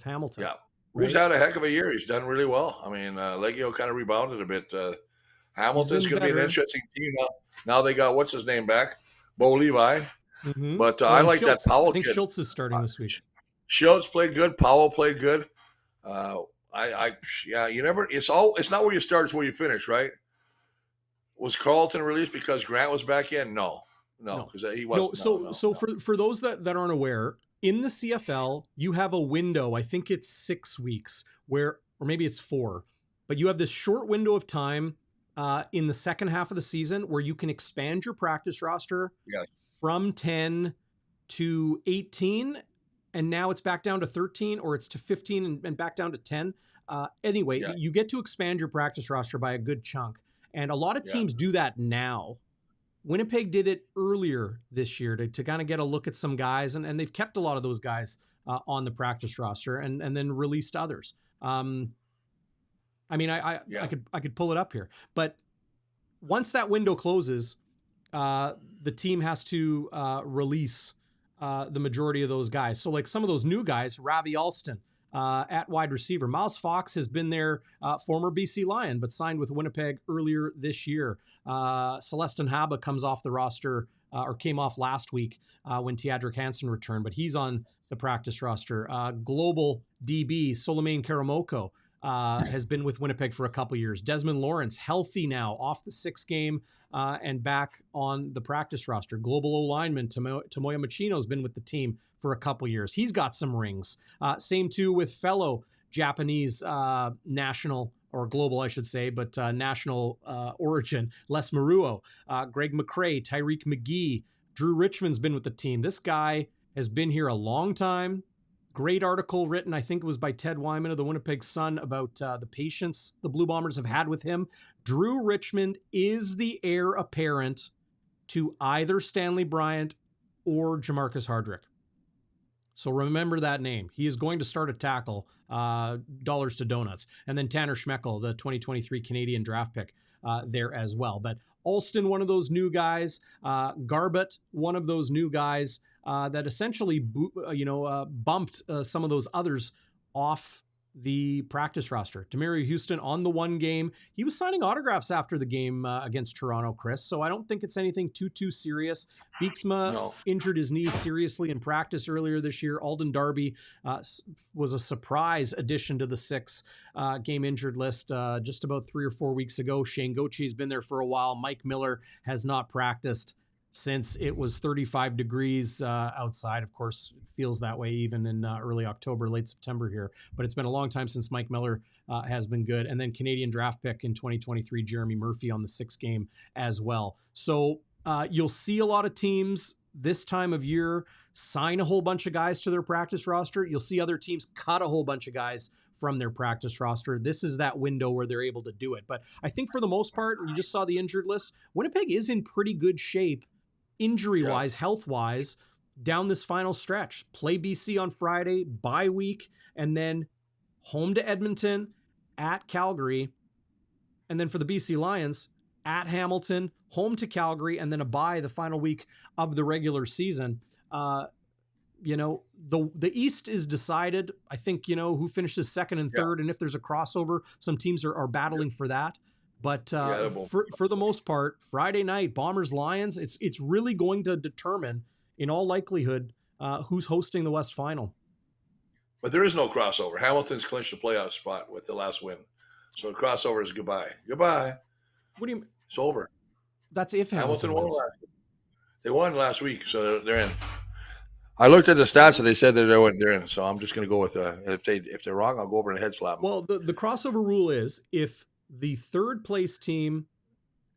Hamilton. Yeah. Right? He's had a heck of a year. He's done really well. I mean, Leggio kind of rebounded a bit. Hamilton's going to be an interesting team now. Now they got, what's his name back? Bo Levi. Mm-hmm. But I like Schultz. that Powell I think kid. Schultz is starting this week. Schultz played good. Powell played good. It's not where you start, it's where you finish, right? Was Carlton released because Grant was back in? No, because he wasn't. So for those that aren't aware, in the CFL, you have a window. I think it's 6 weeks or maybe it's 4, but you have this short window of time in the second half of the season where you can expand your practice roster from 10 to 18. And now it's back down to 13, or it's to 15 and back down to 10. You get to expand your practice roster by a good chunk. And a lot of teams do that now. Winnipeg did it earlier this year to kind of get a look at some guys, and they've kept a lot of those guys on the practice roster and then released others. I could pull it up here, but once that window closes, the team has to release the majority of those guys. So like some of those new guys, Ravi Alston at wide receiver. Miles Fox has been their former BC Lion, but signed with Winnipeg earlier this year. Celestin Haba comes off the roster or came off last week when Teadric Hansen returned, but he's on the practice roster. Global DB Solomane Karamoko has been with Winnipeg for a couple years. Desmond Lawrence, healthy now, off the 6 game and back on the practice roster. Global O-lineman Tomoya Machino has been with the team for a couple years. He's got some rings. Same too with fellow Japanese national or global, I should say, but national origin, Les Maruo, Greg McCrae, Tyreek McGee, Drew Richmond's been with the team. This guy has been here a long time. Great article written, I think it was by Ted Wyman of the Winnipeg Sun, about the patience the Blue Bombers have had with him. Drew Richmond is the heir apparent to either Stanley Bryant or Jamarcus Hardrick. So remember that name. He is going to start a tackle, dollars to donuts. And then Tanner Schmeckel, the 2023 Canadian draft pick, there as well. But Alston, one of those new guys. Garbutt, one of those new guys that essentially, bumped some of those others off the practice roster. Demerio Houston on the one game. He was signing autographs after the game against Toronto, Chris. So I don't think it's anything too serious. Beeksma injured his knee seriously in practice earlier this year. Alden Darby was a surprise addition to the 6-game injured list just about 3 or 4 weeks ago. Shane Gauthier has been there for a while. Mike Miller has not practiced since it was 35 degrees outside. Of course, it feels that way even in early October, late September here. But it's been a long time since Mike Miller has been good. And then Canadian draft pick in 2023, Jeremy Murphy on the 6-game as well. So you'll see a lot of teams this time of year sign a whole bunch of guys to their practice roster. You'll see other teams cut a whole bunch of guys from their practice roster. This is that window where they're able to do it. But I think for the most part, you just saw the injured list. Winnipeg is in pretty good shape injury-wise, health-wise, down this final stretch. Play BC on Friday, bye week, and then home to Edmonton, at Calgary, and then for the BC Lions, at Hamilton, home to Calgary, and then a bye the final week of the regular season. The East is decided. I think, who finishes second and third, and if there's a crossover, some teams are battling for that. But for the most part, Friday night, Bombers Lions, it's really going to determine, in all likelihood, who's hosting the West Final. But there is no crossover. Hamilton's clinched a playoff spot with the last win. So the crossover is goodbye. Goodbye. What do you mean? It's over. That's if Hamilton won wins. They won last week, so they're in. I looked at the stats and they said that they're in. So I'm just going to go with if they're wrong, I'll go over and head slap them. Well, the crossover rule is if the third place team,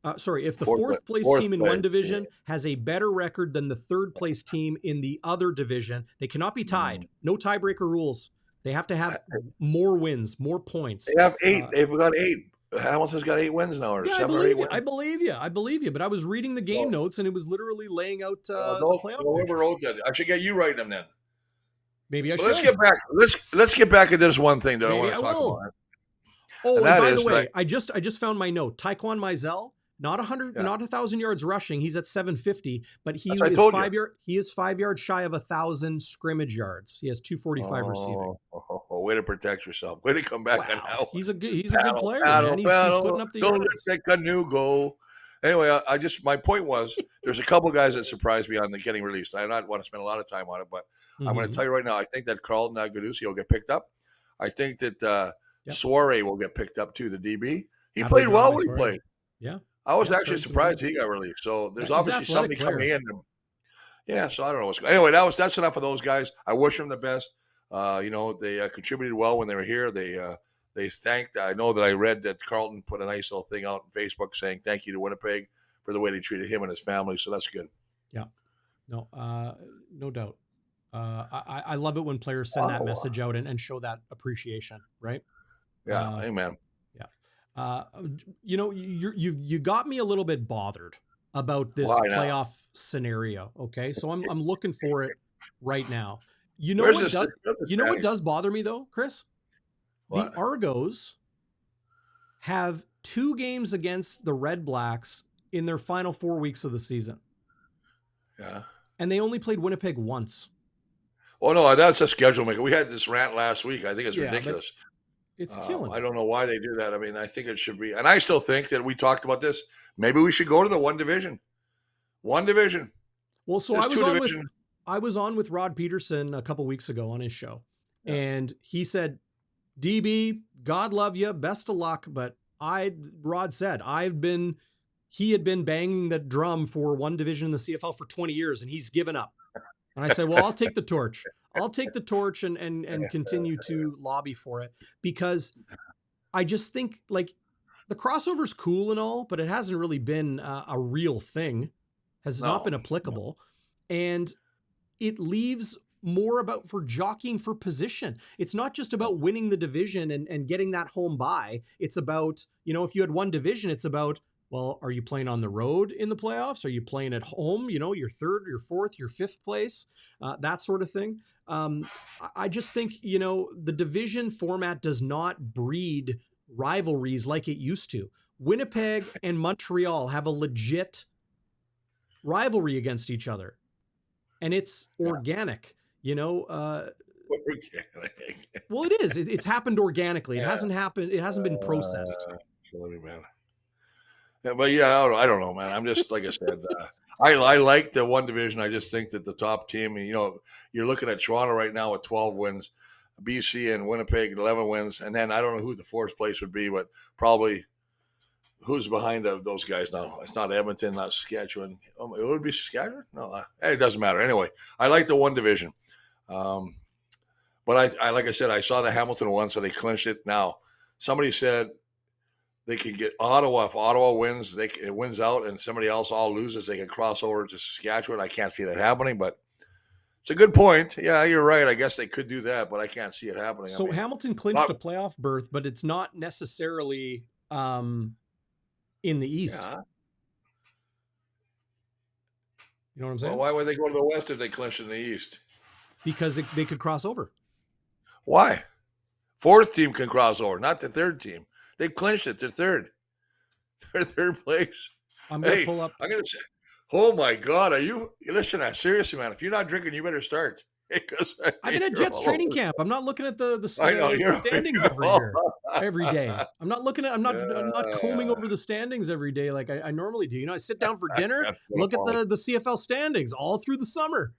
if the fourth place team in one division has a better record than the third place team in the other division, they cannot be tied. No tiebreaker rules. They have to have more wins, more points. They have 8. They've got 8. Hamilton's got 8 wins now, or 7 or 8 wins. I believe you. But I was reading the game notes, and it was literally laying out the playoff. I should get you writing them then. Maybe I should. Let's get back. Let's get back into this one thing that I want to talk about. Oh, and by the way, I just found my note. Taekwon Mizell, not 1,000 yards rushing. He's at 750, but he is 5 yards shy of 1,000 scrimmage yards. He has 245 receiving. Way to protect yourself. Way to come back on that. He's a good player, man. He's putting up the yards. Don't let that canoe go. Anyway, my point was there's a couple guys that surprised me on the getting released. I don't want to spend a lot of time on it, but I'm going to tell you right now, I think that Carlton Agudusi will get picked up. I think that Soiree will get picked up too, the DB. He played well when he played. Yeah. I was actually surprised he got released. So there's obviously somebody coming in. Yeah, so I don't know what's going on. Anyway, that's enough of those guys. I wish them the best. They contributed well when they were here. They thanked. I know that I read that Carlton put a nice little thing out on Facebook saying thank you to Winnipeg for the way they treated him and his family. So that's good. Yeah. No, no doubt. I love it when players send that message out and show that appreciation, right? Yeah, amen. Yeah. You got me a little bit bothered about this playoff scenario. Okay. So I'm looking for it right now. What does bother me though, Chris? What? The Argos have 2 games against the Red Blacks in their final 4 weeks of the season. Yeah. And they only played Winnipeg once. Oh no, that's a schedule maker. We had this rant last week. I think it's ridiculous. It's killing. I don't know why they do that. I mean, I think it should be, and I still think that we talked about this. Maybe we should go to the one division. One division. Well, so I was on with Rod Peterson a couple weeks ago on his show, and he said, "DB, God love you, best of luck." But Rod said, he had been banging the drum for one division in the CFL for 20 years, and he's given up. And I said, well, I'll take the torch. I'll take the torch and continue to lobby for it, because I just think like the crossover's cool and all, but it hasn't really been a real thing, has not been applicable. No. And it leaves more about for jockeying for position. It's not just about winning the division and getting that home bye. It's about, if you had one division, it's about Well, are you playing on the road in the playoffs? Are you playing at home? Your third, your fourth, your fifth place, that sort of thing. I just think, the division format does not breed rivalries like it used to. Winnipeg and Montreal have a legit rivalry against each other, and it's organic. Well, it is. It's happened organically. It hasn't happened. It hasn't been processed. Yeah, but I don't know, man. I'm just, like I said, I like the one division. I just think that the top team, you're looking at Toronto right now with 12 wins, BC and Winnipeg 11 wins, and then I don't know who the fourth place would be, but probably who's behind those guys now. It's not Edmonton, not Saskatchewan. It would be Saskatchewan? No, it doesn't matter. Anyway, I like the one division. But I like I said, I saw the Hamilton one, so they clinched it. Now, somebody said they could get Ottawa. If Ottawa wins, it wins out, and somebody else all loses, they can cross over to Saskatchewan. I can't see that happening, but it's a good point. Yeah, you're right. I guess they could do that, but I can't see it happening. So Hamilton clinched a playoff berth, but it's not necessarily in the East. Yeah. You know what I'm saying? Well, why would they go to the West if they clinched in the East? Because they could cross over. Why? Fourth team can cross over, not the third team. They've clinched it. They're third. They're third place. I'm going to pull up. I'm going to say, oh my God, listen, seriously, man, if you're not drinking, you better start. I've been at Jets training camp. I'm not looking at the standings every day. I'm not combing over the standings every day like I normally do. I sit down for dinner, look at the CFL standings all through the summer.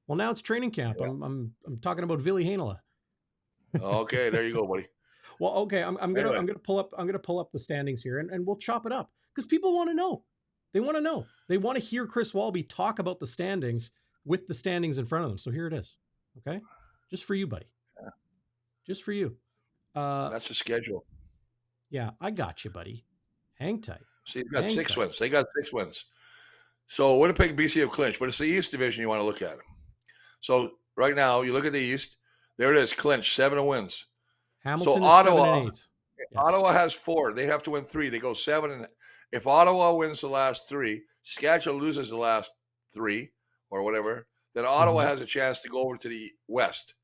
Well, now it's training camp. Yeah. I'm talking about Ville Heinola. Okay, there you go, buddy. Well, okay, I'm gonna pull up the standings here and we'll chop it up because people want to know. They want to know. They want to hear Chris Walby talk about the standings with the standings in front of them. So here it is. Okay, just for you, buddy. Yeah. Just for you. That's the schedule. Yeah, I got you, buddy. Hang tight. See, they got 6 wins. They got 6 wins. So Winnipeg and BC have clinched, but it's the East Division you want to look at. So right now, you look at the East. There it is, clinched, 7 wins. Hamilton so Ottawa, 7 and 8. Yes. Ottawa has 4. They have to win 3. They go 7 and if Ottawa wins the last 3, Saskatchewan loses the last 3 or whatever, then Ottawa has a chance to go over to the West,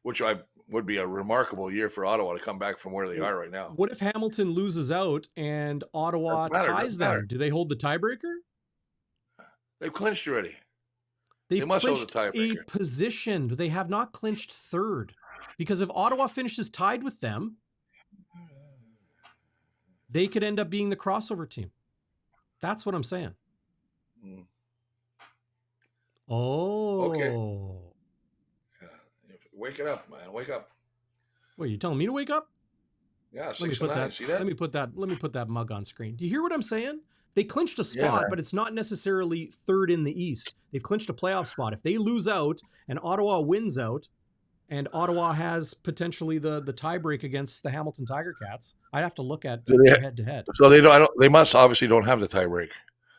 which would be a remarkable year for Ottawa to come back from where they are right now. What if Hamilton loses out and Ottawa ties them? Do they hold the tiebreaker? They've clinched already. They must hold the tiebreaker. A position. They have not clinched third. Because if Ottawa finishes tied with them, they could end up being the crossover team. That's what I'm saying. Mm. Oh. Okay. Yeah. Wake it up, man. Wake up. Wait, you telling me to wake up? Yeah, 6 and 9. See that? Let me put that mug on screen. Do you hear what I'm saying? They clinched a spot, but it's not necessarily third in the East. They've clinched a playoff spot. If they lose out and Ottawa wins out, and Ottawa has potentially the tiebreak against the Hamilton Tiger Cats, I'd have to look at head-to-head. So they must obviously don't have the tiebreak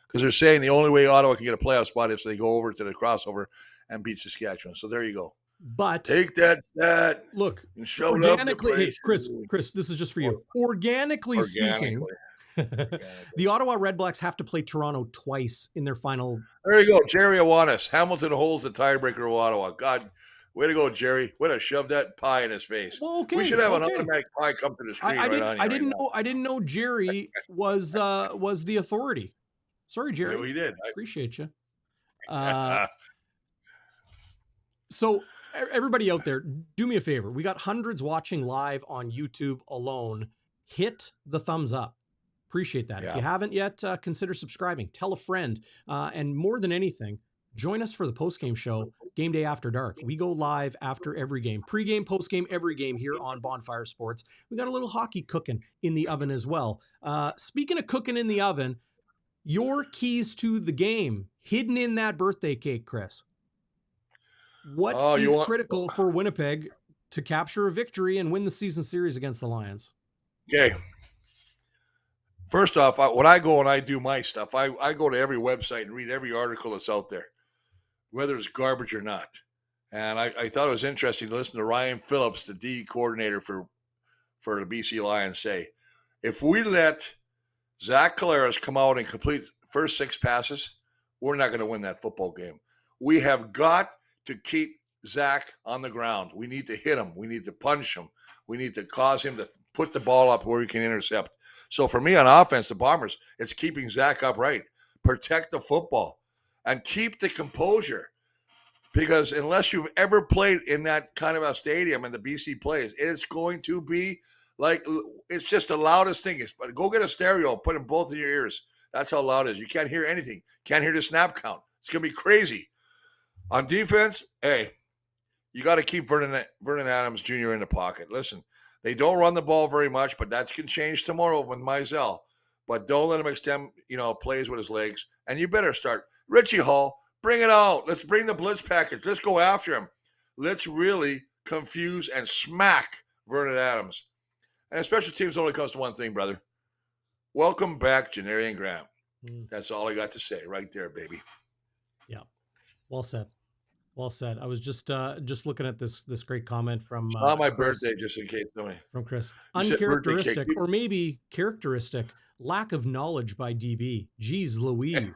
because they're saying the only way Ottawa can get a playoff spot is they go over to the crossover and beat Saskatchewan. So there you go. But take that. Look, and show organically, hey, Chris, this is just for you. Organically speaking, the Ottawa Redblacks have to play Toronto twice in their final. There you go, Jerry Awanis. Hamilton holds the tiebreaker of Ottawa. God, way to go, Jerry. Way to shove that pie in his face. Well, okay, we should have an automatic pie come to the screen I didn't know Jerry was the authority. Sorry, Jerry. Yeah, he did. Appreciate you. So everybody out there, do me a favor. We got hundreds watching live on YouTube alone. Hit the thumbs up. Appreciate that. Yeah. If you haven't yet, consider subscribing. Tell a friend. And more than anything, join us for the post-game show, Game Day After Dark. We go live after every game. Pre-game, post-game, every game here on Bonfire Sports. We got a little hockey cooking in the oven as well. Speaking of cooking in the oven, your keys to the game hidden in that birthday cake, Chris. What is critical for Winnipeg to capture a victory and win the season series against the Lions? Okay. First off, when I go and I do my stuff, I go to every website and read every article that's out there, whether it's garbage or not. And I thought it was interesting to listen to Ryan Phillips, the D coordinator for the BC Lions, say, if we let Zach Collaros come out and complete first 6 passes, we're not going to win that football game. We have got to keep Zach on the ground. We need to hit him. We need to punch him. We need to cause him to put the ball up where he can intercept. So for me on offense, the Bombers, it's keeping Zach upright, protect the football, and keep the composure. Because unless you've ever played in that kind of a stadium and the BC plays, it's going to be like, it's just the loudest thing. But go get a stereo and put in both of your ears. That's how loud it is. You can't hear anything. Can't hear the snap count. It's going to be crazy. On defense, hey, you got to keep Vernon Adams Jr. in the pocket. Listen, they don't run the ball very much, but that can change tomorrow with Mizell. But don't let him extend, plays with his legs. And you better start. Richie Hall, bring it out. Let's bring the blitz package. Let's go after him. Let's really confuse and smack Vernon Adams. And special teams only comes to one thing, brother. Welcome back, Janarion Grant. That's all I got to say right there, baby. Yeah. Well said. Well said. I was just looking at this great comment from on my Chris, birthday, just in case. From Chris. Uncharacteristic, or maybe characteristic, lack of knowledge by DB. Jeez Louise.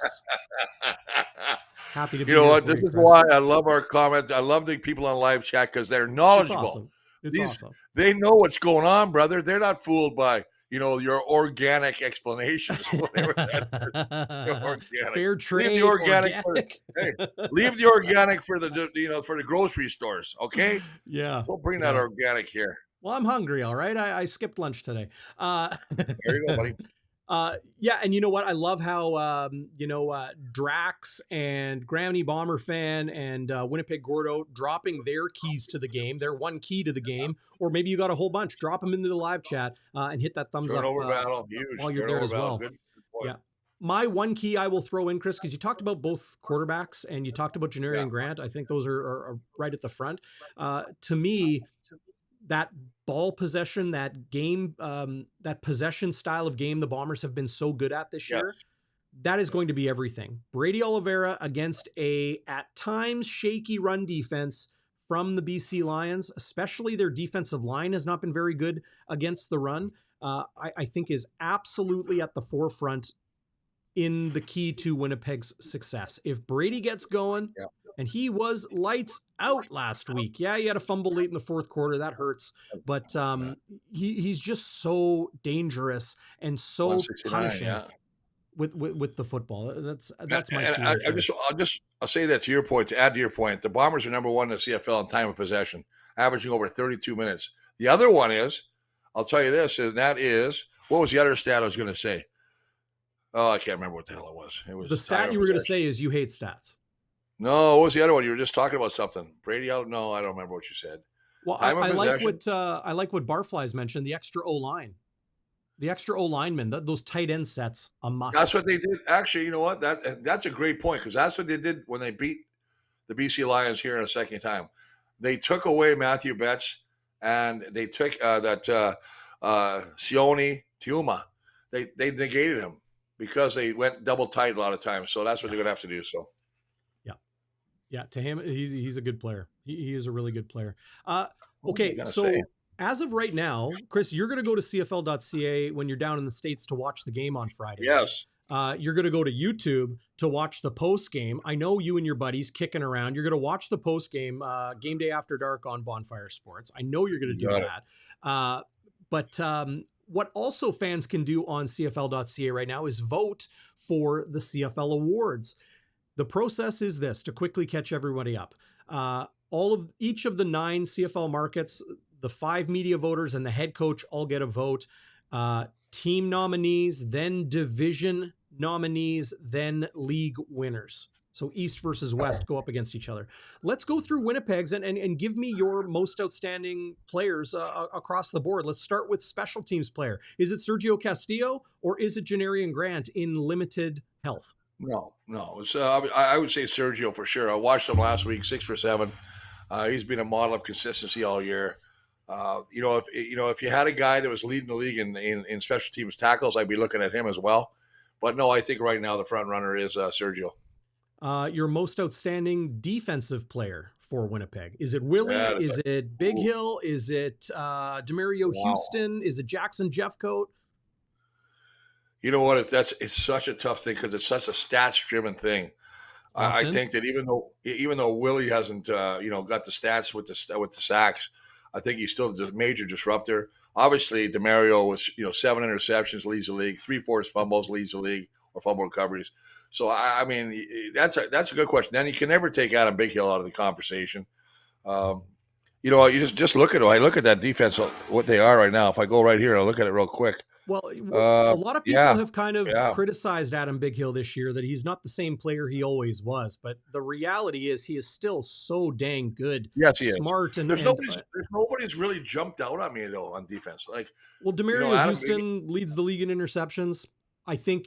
Happy to be here. You know what? This is why I love our comments. I love the people on live chat because they're knowledgeable. It's awesome. They know what's going on, brother. They're not fooled by your organic explanations. Whatever that organic. Fair trade. Leave the organic. Leave the organic for the for the grocery stores. Okay. Yeah. Don't bring that organic here. Well, I'm hungry. All right. I skipped lunch today. There you go, buddy. Yeah, and you know what? I love how Drax and Grammy Bomber fan and Winnipeg Gordo dropping their keys to the game, their one key to the game, or maybe you got a whole bunch. Drop them into the live chat and hit that thumbs up battle. Huge. while you're there as well. Good point. Yeah. My one key I will throw in, Chris, because you talked about both quarterbacks and you talked about Janarion Grant. I think those are right at the front. To me, that ball possession, that game, that possession style of game the Bombers have been so good at this year, that is going to be everything. Brady Oliveira against a, at times, shaky run defense from the BC Lions, especially their defensive line has not been very good against the run, I think is absolutely at the forefront in the key to Winnipeg's success. If Brady gets going, and he was lights out last week. Yeah, he had a fumble late in the fourth quarter. That hurts. But he's just so dangerous and so punishing with the football. That's my key. I'll say that to your point, to add to your point. The Bombers are number 1 in the CFL in time of possession, averaging over 32 minutes. The other one is, I'll tell you this, and that is, what was the other stat I was going to say? Oh, I can't remember what the hell it was. It was the stat you were going to say is you hate stats. No, what was the other one? You were just talking about something. Brady out? No, I don't remember what you said. Well, I like what Barfly's mentioned, the extra O-line. The extra O-linemen, those tight end sets, a must. That's what they did. Actually, you know what? That's a great point, because that's what they did when they beat the BC Lions here in a second time. They took away Matthew Betts, and they took Sione Tiuma. They negated him because they went double tight a lot of times. So that's what they're going to have to do. So. Yeah, to him, he's a good player. He is a really good player. Okay, so as of right now, Chris, you're going to go to CFL.ca when you're down in the States to watch the game on Friday. Yes. You're going to go to YouTube to watch the post game. I know you and your buddies kicking around. You're going to watch the post game, Game Day After Dark on Bonfire Sports. I know you're going to do that. But what also fans can do on CFL.ca right now is vote for the CFL Awards. The process is this, to quickly catch everybody up. Each of the 9 CFL markets, the 5 media voters and the head coach all get a vote. Team nominees, then division nominees, then league winners. So East versus West go up against each other. Let's go through Winnipeg's and give me your most outstanding players across the board. Let's start with special teams player. Is it Sergio Castillo or is it Janarion Grant in limited health? No. It's, I would say Sergio for sure. I watched him last week, 6 for 7. He's been a model of consistency all year. If you had a guy that was leading the league in special teams tackles, I'd be looking at him as well. But no, I think right now the front runner is Sergio. Your most outstanding defensive player for Winnipeg? Is it Willie? Is it Big Hill? Is it Demario Houston? Is it Jackson Jeffcoat? You know what? It's such a tough thing because it's such a stats-driven thing. I Often. think that even though Willie hasn't got the stats with the sacks, I think he's still a major disruptor. Obviously, DeMario was 7 interceptions, leads the league, 3 forced fumbles, leads the league, or fumble recoveries. So I mean that's a good question. Then you can never take Adam Big Hill out of the conversation. You just look at it. I look at that defense, what they are right now. If I go right here, I'll look at it real quick. Well, a lot of people have kind of yeah. criticized Adam Big Hill this year that he's not the same player he always was. But the reality is he is still so dang good. Yes, he smart, is. There's nobody's really jumped out at me though on defense. Like, Demario Houston leads the league in interceptions. I think,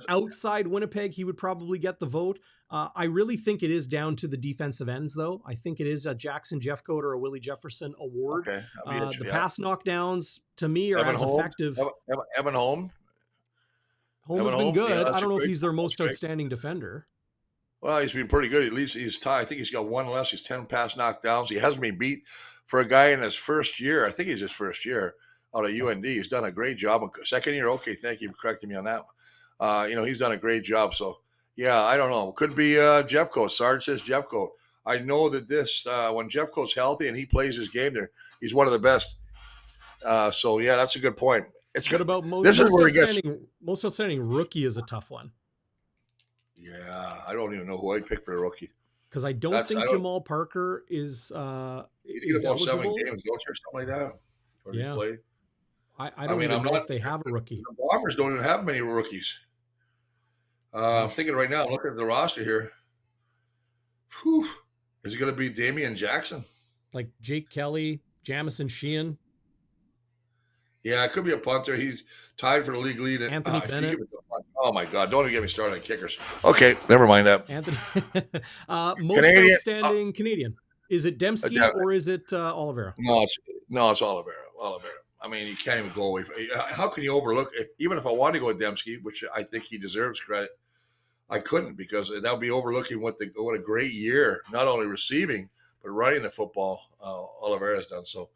outside Winnipeg, he would probably get the vote. I really think it is down to the defensive ends, though. I think it is a Jackson Jeffcoat or a Willie Jefferson award. Okay. The pass knockdowns, to me, are as effective. Evan Holm. Holm's been good. I don't know if he's their most outstanding defender. Well, he's been pretty good. At least he's tied. I think he's got one less. He's 10 pass knockdowns. He hasn't been beat for a guy in his first year. I think he's his first year out of UND. He's done a great job. Second year, okay, thank you for correcting me on that. He's done a great job. So, yeah, I don't know. Could be Jeffcoat. Sarge says Jeffcoat. I know that when Jeffcoat's healthy and he plays his game there, he's one of the best. So, yeah, that's a good point. It's good about most outstanding rookie is a tough one. Yeah, I don't even know who I'd pick for a rookie. Because I don't think Jamal Parker is eligible. 7 games, don't you, or something like that? Or yeah. Play? I don't even know if they have a rookie. The Bombers don't even have many rookies. I'm thinking right now, looking at the roster here. Whew, is it going to be Damian Jackson? Like Jake Kelly, Jamison Sheehan? Yeah, it could be a punter. He's tied for the league lead. Anthony Bennett. Oh, my God. Don't even get me started on kickers. Okay, never mind that. Anthony. Most outstanding Canadian. Is it Dembski or is it Oliveira? No, it's Oliveira. I mean, you can't even go away. How can you overlook it? Even if I want to go with Dembski, which I think he deserves credit, I couldn't because that would be overlooking what a great year, not only receiving but running the football Oliveira has done. So,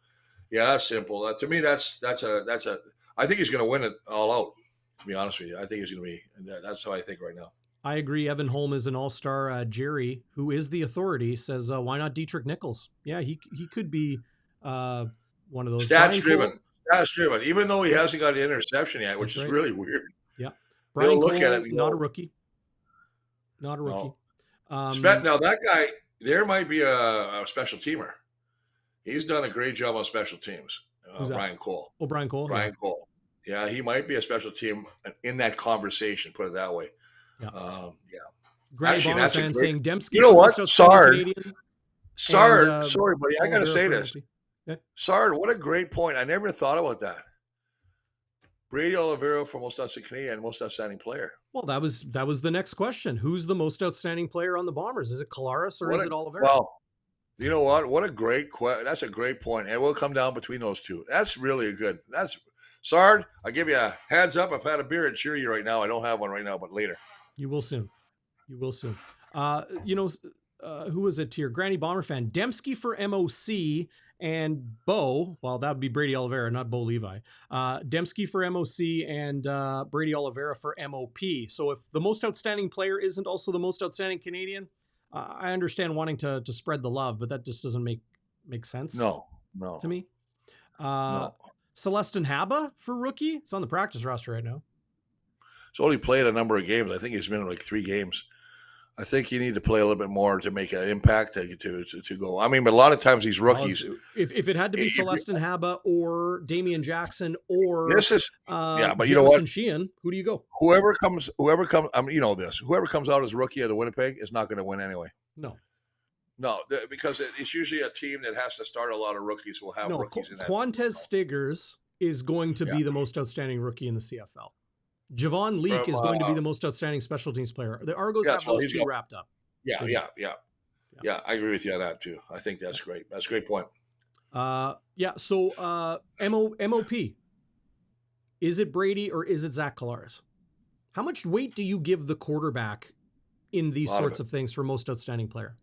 yeah, that's simple. To me, that's a. I think he's going to win it all out. To be honest with you, I think he's going to be. That's how I think right now. I agree. Evan Holm is an all-star. Jerry, who is the authority, says, "Why not Dietrich Nichols? Yeah, he could be one of those stats driven. Even though he hasn't got an interception yet, which is really weird. Yeah, Brian Cole, look at it, not a rookie. Not a rookie. No. Now that guy, there might be a special teamer. He's done a great job on special teams. Brian Cole. Oh, Brian Cole. Brian Cole. Yeah, he might be a special team in that conversation. Put it that way. Yeah. Granny Bonner fan saying Dembski. You know what? Sard. Sorry, buddy. I got to say this. Yeah. Sard, what a great point. I never thought about that. Brady Oliveira for most outstanding Canadian and most outstanding player. Well, that was the next question. Who's the most outstanding player on the Bombers? Is it Collaros or is it Oliveira? Well, you know what? What a great question. That's a great point. And we'll come down between those two. That's really good. Sard, I'll give you a heads up. I've had a beer and cheer you right now. I don't have one right now, but later. You will soon. Who was it here? Granny Bomber fan. Dembski for MOC and Bo. Well, that would be Brady Oliveira, not Bo Levi. Dembski for MOC and Brady Oliveira for MOP. So if the most outstanding player isn't also the most outstanding Canadian, I understand wanting to spread the love, but that just doesn't make sense. No. To me. No. Celestin Haba for rookie. It's on the practice roster right now. He's only played a number of games. I think he's been in like 3 games. I think you need to play a little bit more to make an impact to go. I mean, but a lot of times these rookies. If it had to be Celestin Haba or Damian Jackson or but you know what? Sheehan, who do you go? Whoever comes. I mean, you know this. Whoever comes out as rookie of the Winnipeg is not going to win anyway. No, because it's usually a team that has to start a lot of rookies. Will have rookies in that. Quantez Stiggers is going to be the most outstanding rookie in the CFL. Javon Leake is going to be the most outstanding special teams player. The Argos have those 2 wrapped up. Yeah. I agree with you on that too. I think that's great. That's a great point. So MOP. Is it Brady or is it Zach Collaros? How much weight do you give the quarterback in these sorts of things for most outstanding player?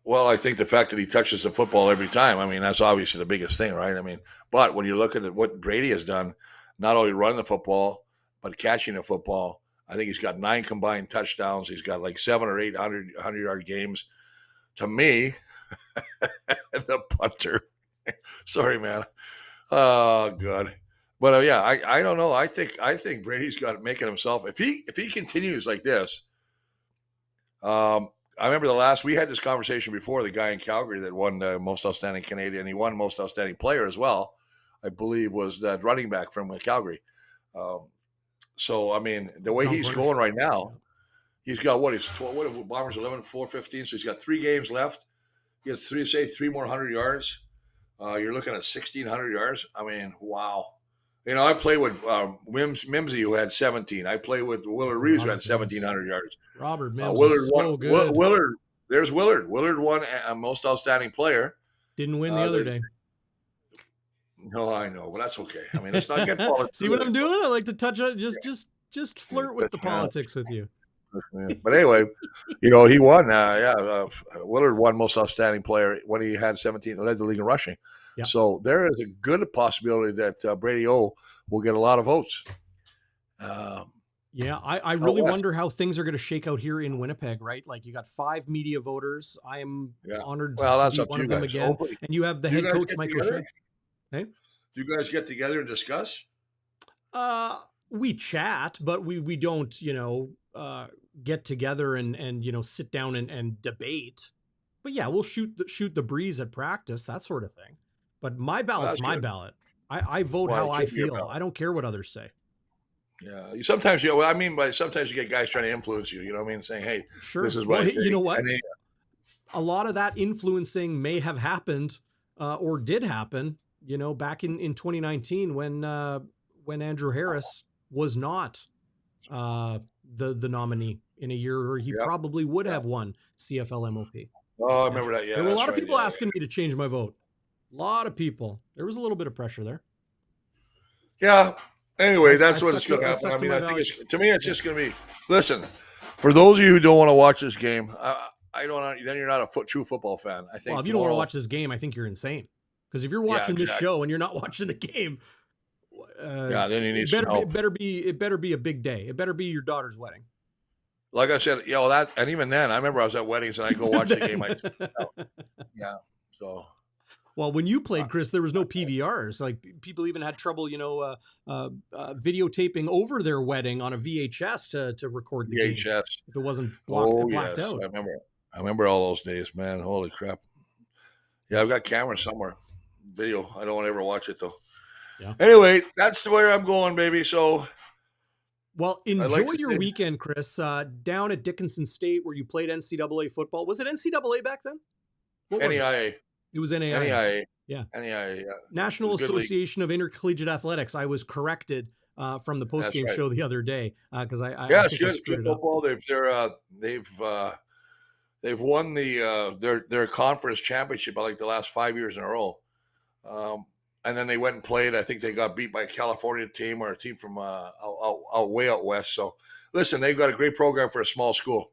Well, I think the fact that he touches the football every time, I mean, that's obviously the biggest thing, right? I mean, but when you look at what Brady has done, not only running the football, but catching a football, I think he's got 9 combined touchdowns. He's got like 7 or 8 100-yard games. To me, the punter. Sorry, man. Oh, God. But yeah, I don't know. I think Brady's got it making himself. If he continues like this, I remember we had this conversation before, the guy in Calgary that won most outstanding Canadian. He won most outstanding player as well, I believe, was that running back from Calgary. So, I mean, the way he's going right now, he's got Bombers 11-4-15. So he's got 3 games left. He has 3 more 100 yards. You're looking at 1,600 yards. I mean, wow. You know, I played with Mimsy, who had 17. I played with Willard Reeves, who had 1,700 yards. Robert Mims is so good. There's Willard. Willard won a most outstanding player. Didn't win the other day. No, I know, but that's okay. I mean, let's not get politics. See what I'm doing? I like to touch on just flirt with the politics with you. But anyway, you know, he won. Willard won most outstanding player when he had 17, led the league in rushing. Yep. So there is a good possibility that Brady O will get a lot of votes. I really wonder how things are going to shake out here in Winnipeg, right? Like, you got 5 media voters. I am honored to be one of them again. Hopefully. And you have the head coach, Mike O'Shea. Hey? Do you guys get together and discuss? We chat, but we don't, get together and sit down and debate. But yeah, we'll shoot the breeze at practice, that sort of thing. But my ballot's my ballot. I vote how I feel. I don't care what others say. Yeah, sometimes sometimes you get guys trying to influence you. You know what I mean? Saying, "Hey, sure, this is what I think." You know what? A lot of that influencing may have happened or did happen. Back in 2019 when Andrew Harris was not the nominee in a year where he probably would have won CFL MOP. Oh, I remember that. Yeah, there were a lot of people asking me to change my vote. A lot of people. There was a little bit of pressure there. Yeah. Anyway, that's what it's going to happen. I mean, I think it's just going to be. Listen, for those of you who don't want to watch this game, I don't. Then you're not a true football fan. I think. Well, if you don't want to watch this game, I think you're insane. Because if you're watching this show and you're not watching the game, then you need some help. It better be a big day. It better be your daughter's wedding. Like I said, and even then, I remember I was at weddings and I go watch the game. So. Well, when you played, Chris, there was no PVRs. Like, people even had trouble, videotaping over their wedding on a VHS to record the game if it wasn't blacked out. I remember all those days, man. Holy crap! Yeah, I've got cameras somewhere, video. I don't want to ever watch it though. Yeah. Anyway, that's where I'm going, baby. So, well, enjoy your weekend, Chris. Down at Dickinson State, where you played NCAA football. Was it NCAA back then? NAIA. It was NAIA. Yeah. NAIA, yeah. National Association of Intercollegiate Athletics. I was corrected from the postgame show the other day because it's good football. They've won their conference championship like the last 5 years in a row. And then they went and played. I think they got beat by a California team or a team from way out west. So listen, they've got a great program for a small school.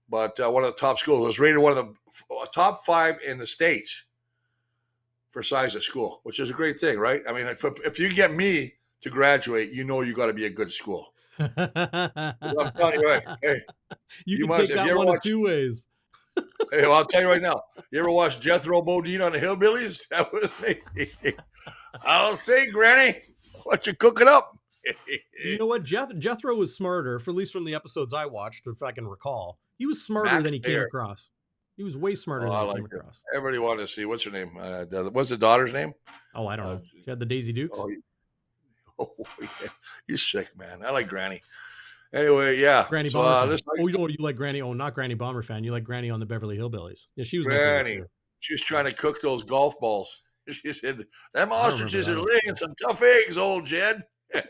But one of the top schools. It was rated one of the top 5 in the States for size of school, which is a great thing, right? I mean, if you get me to graduate, you got to be a good school. I'm telling you, right? Hey, you can take that one of 2 ways. Hey, well, I'll tell you right now. You ever watch Jethro Bodine on the Hillbillies? That was me. I'll say, Granny, what you cooking up? You know what? Jethro was smarter, at least from the episodes I watched, if I can recall. He was smarter than he came across. He was way smarter than he came across. Everybody wanted to see. What's her name? What's the daughter's name? Oh, I don't know. She had the Daisy Dukes. Yeah. You're sick, man. I like Granny. Anyway, yeah. Granny Bomber fan. You know what you like Granny? Oh, not Granny Bomber fan. You like Granny on the Beverly Hillbillies. Yeah, she was Granny. She was trying to cook those golf balls. She said, "Them ostriches are laying some tough eggs, old Jed." And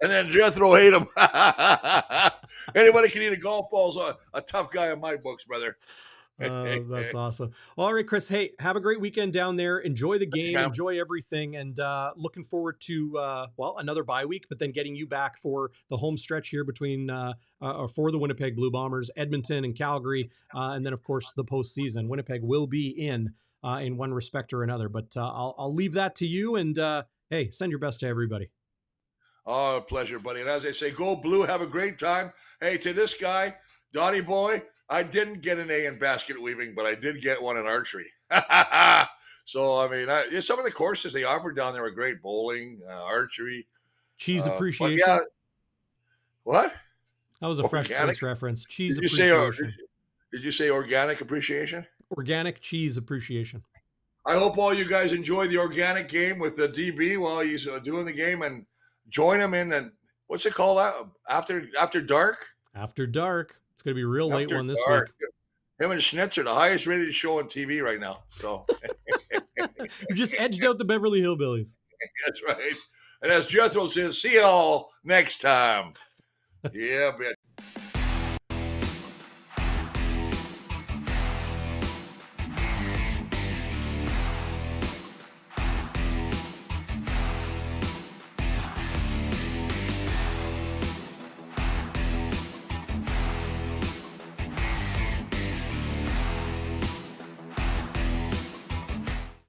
then Jethro hate him. Anybody can eat a golf ball's a tough guy in my books, brother. That's awesome. All right, Chris. Hey, have a great weekend down there. Enjoy the game. Enjoy everything. And looking forward to, another bye week, but then getting you back for the home stretch here between for the Winnipeg Blue Bombers, Edmonton and Calgary. And then, of course, the postseason. Winnipeg will be in one respect or another. But I'll leave that to you. And, hey, send your best to everybody. Oh, pleasure, buddy. And as I say, go Blue. Have a great time. Hey, to this guy, Donnie Boy, I didn't get an A in basket weaving, but I did get one in archery. So, I mean, some of the courses they offered down there were great. Bowling, archery. Cheese appreciation. Yeah, what? That was a Fresh Prince reference. Cheese did appreciation. Did you say organic appreciation? Organic cheese appreciation. I hope all you guys enjoy the organic game with the DB while he's doing the game, and join him in the, what's it called? After dark? After dark. It's going to be a real late one this week. Him and Schnitz are the highest rated show on TV right now. So you just edged out the Beverly Hillbillies. That's right. And as Jethro says, see y'all next time. Yeah, bitch.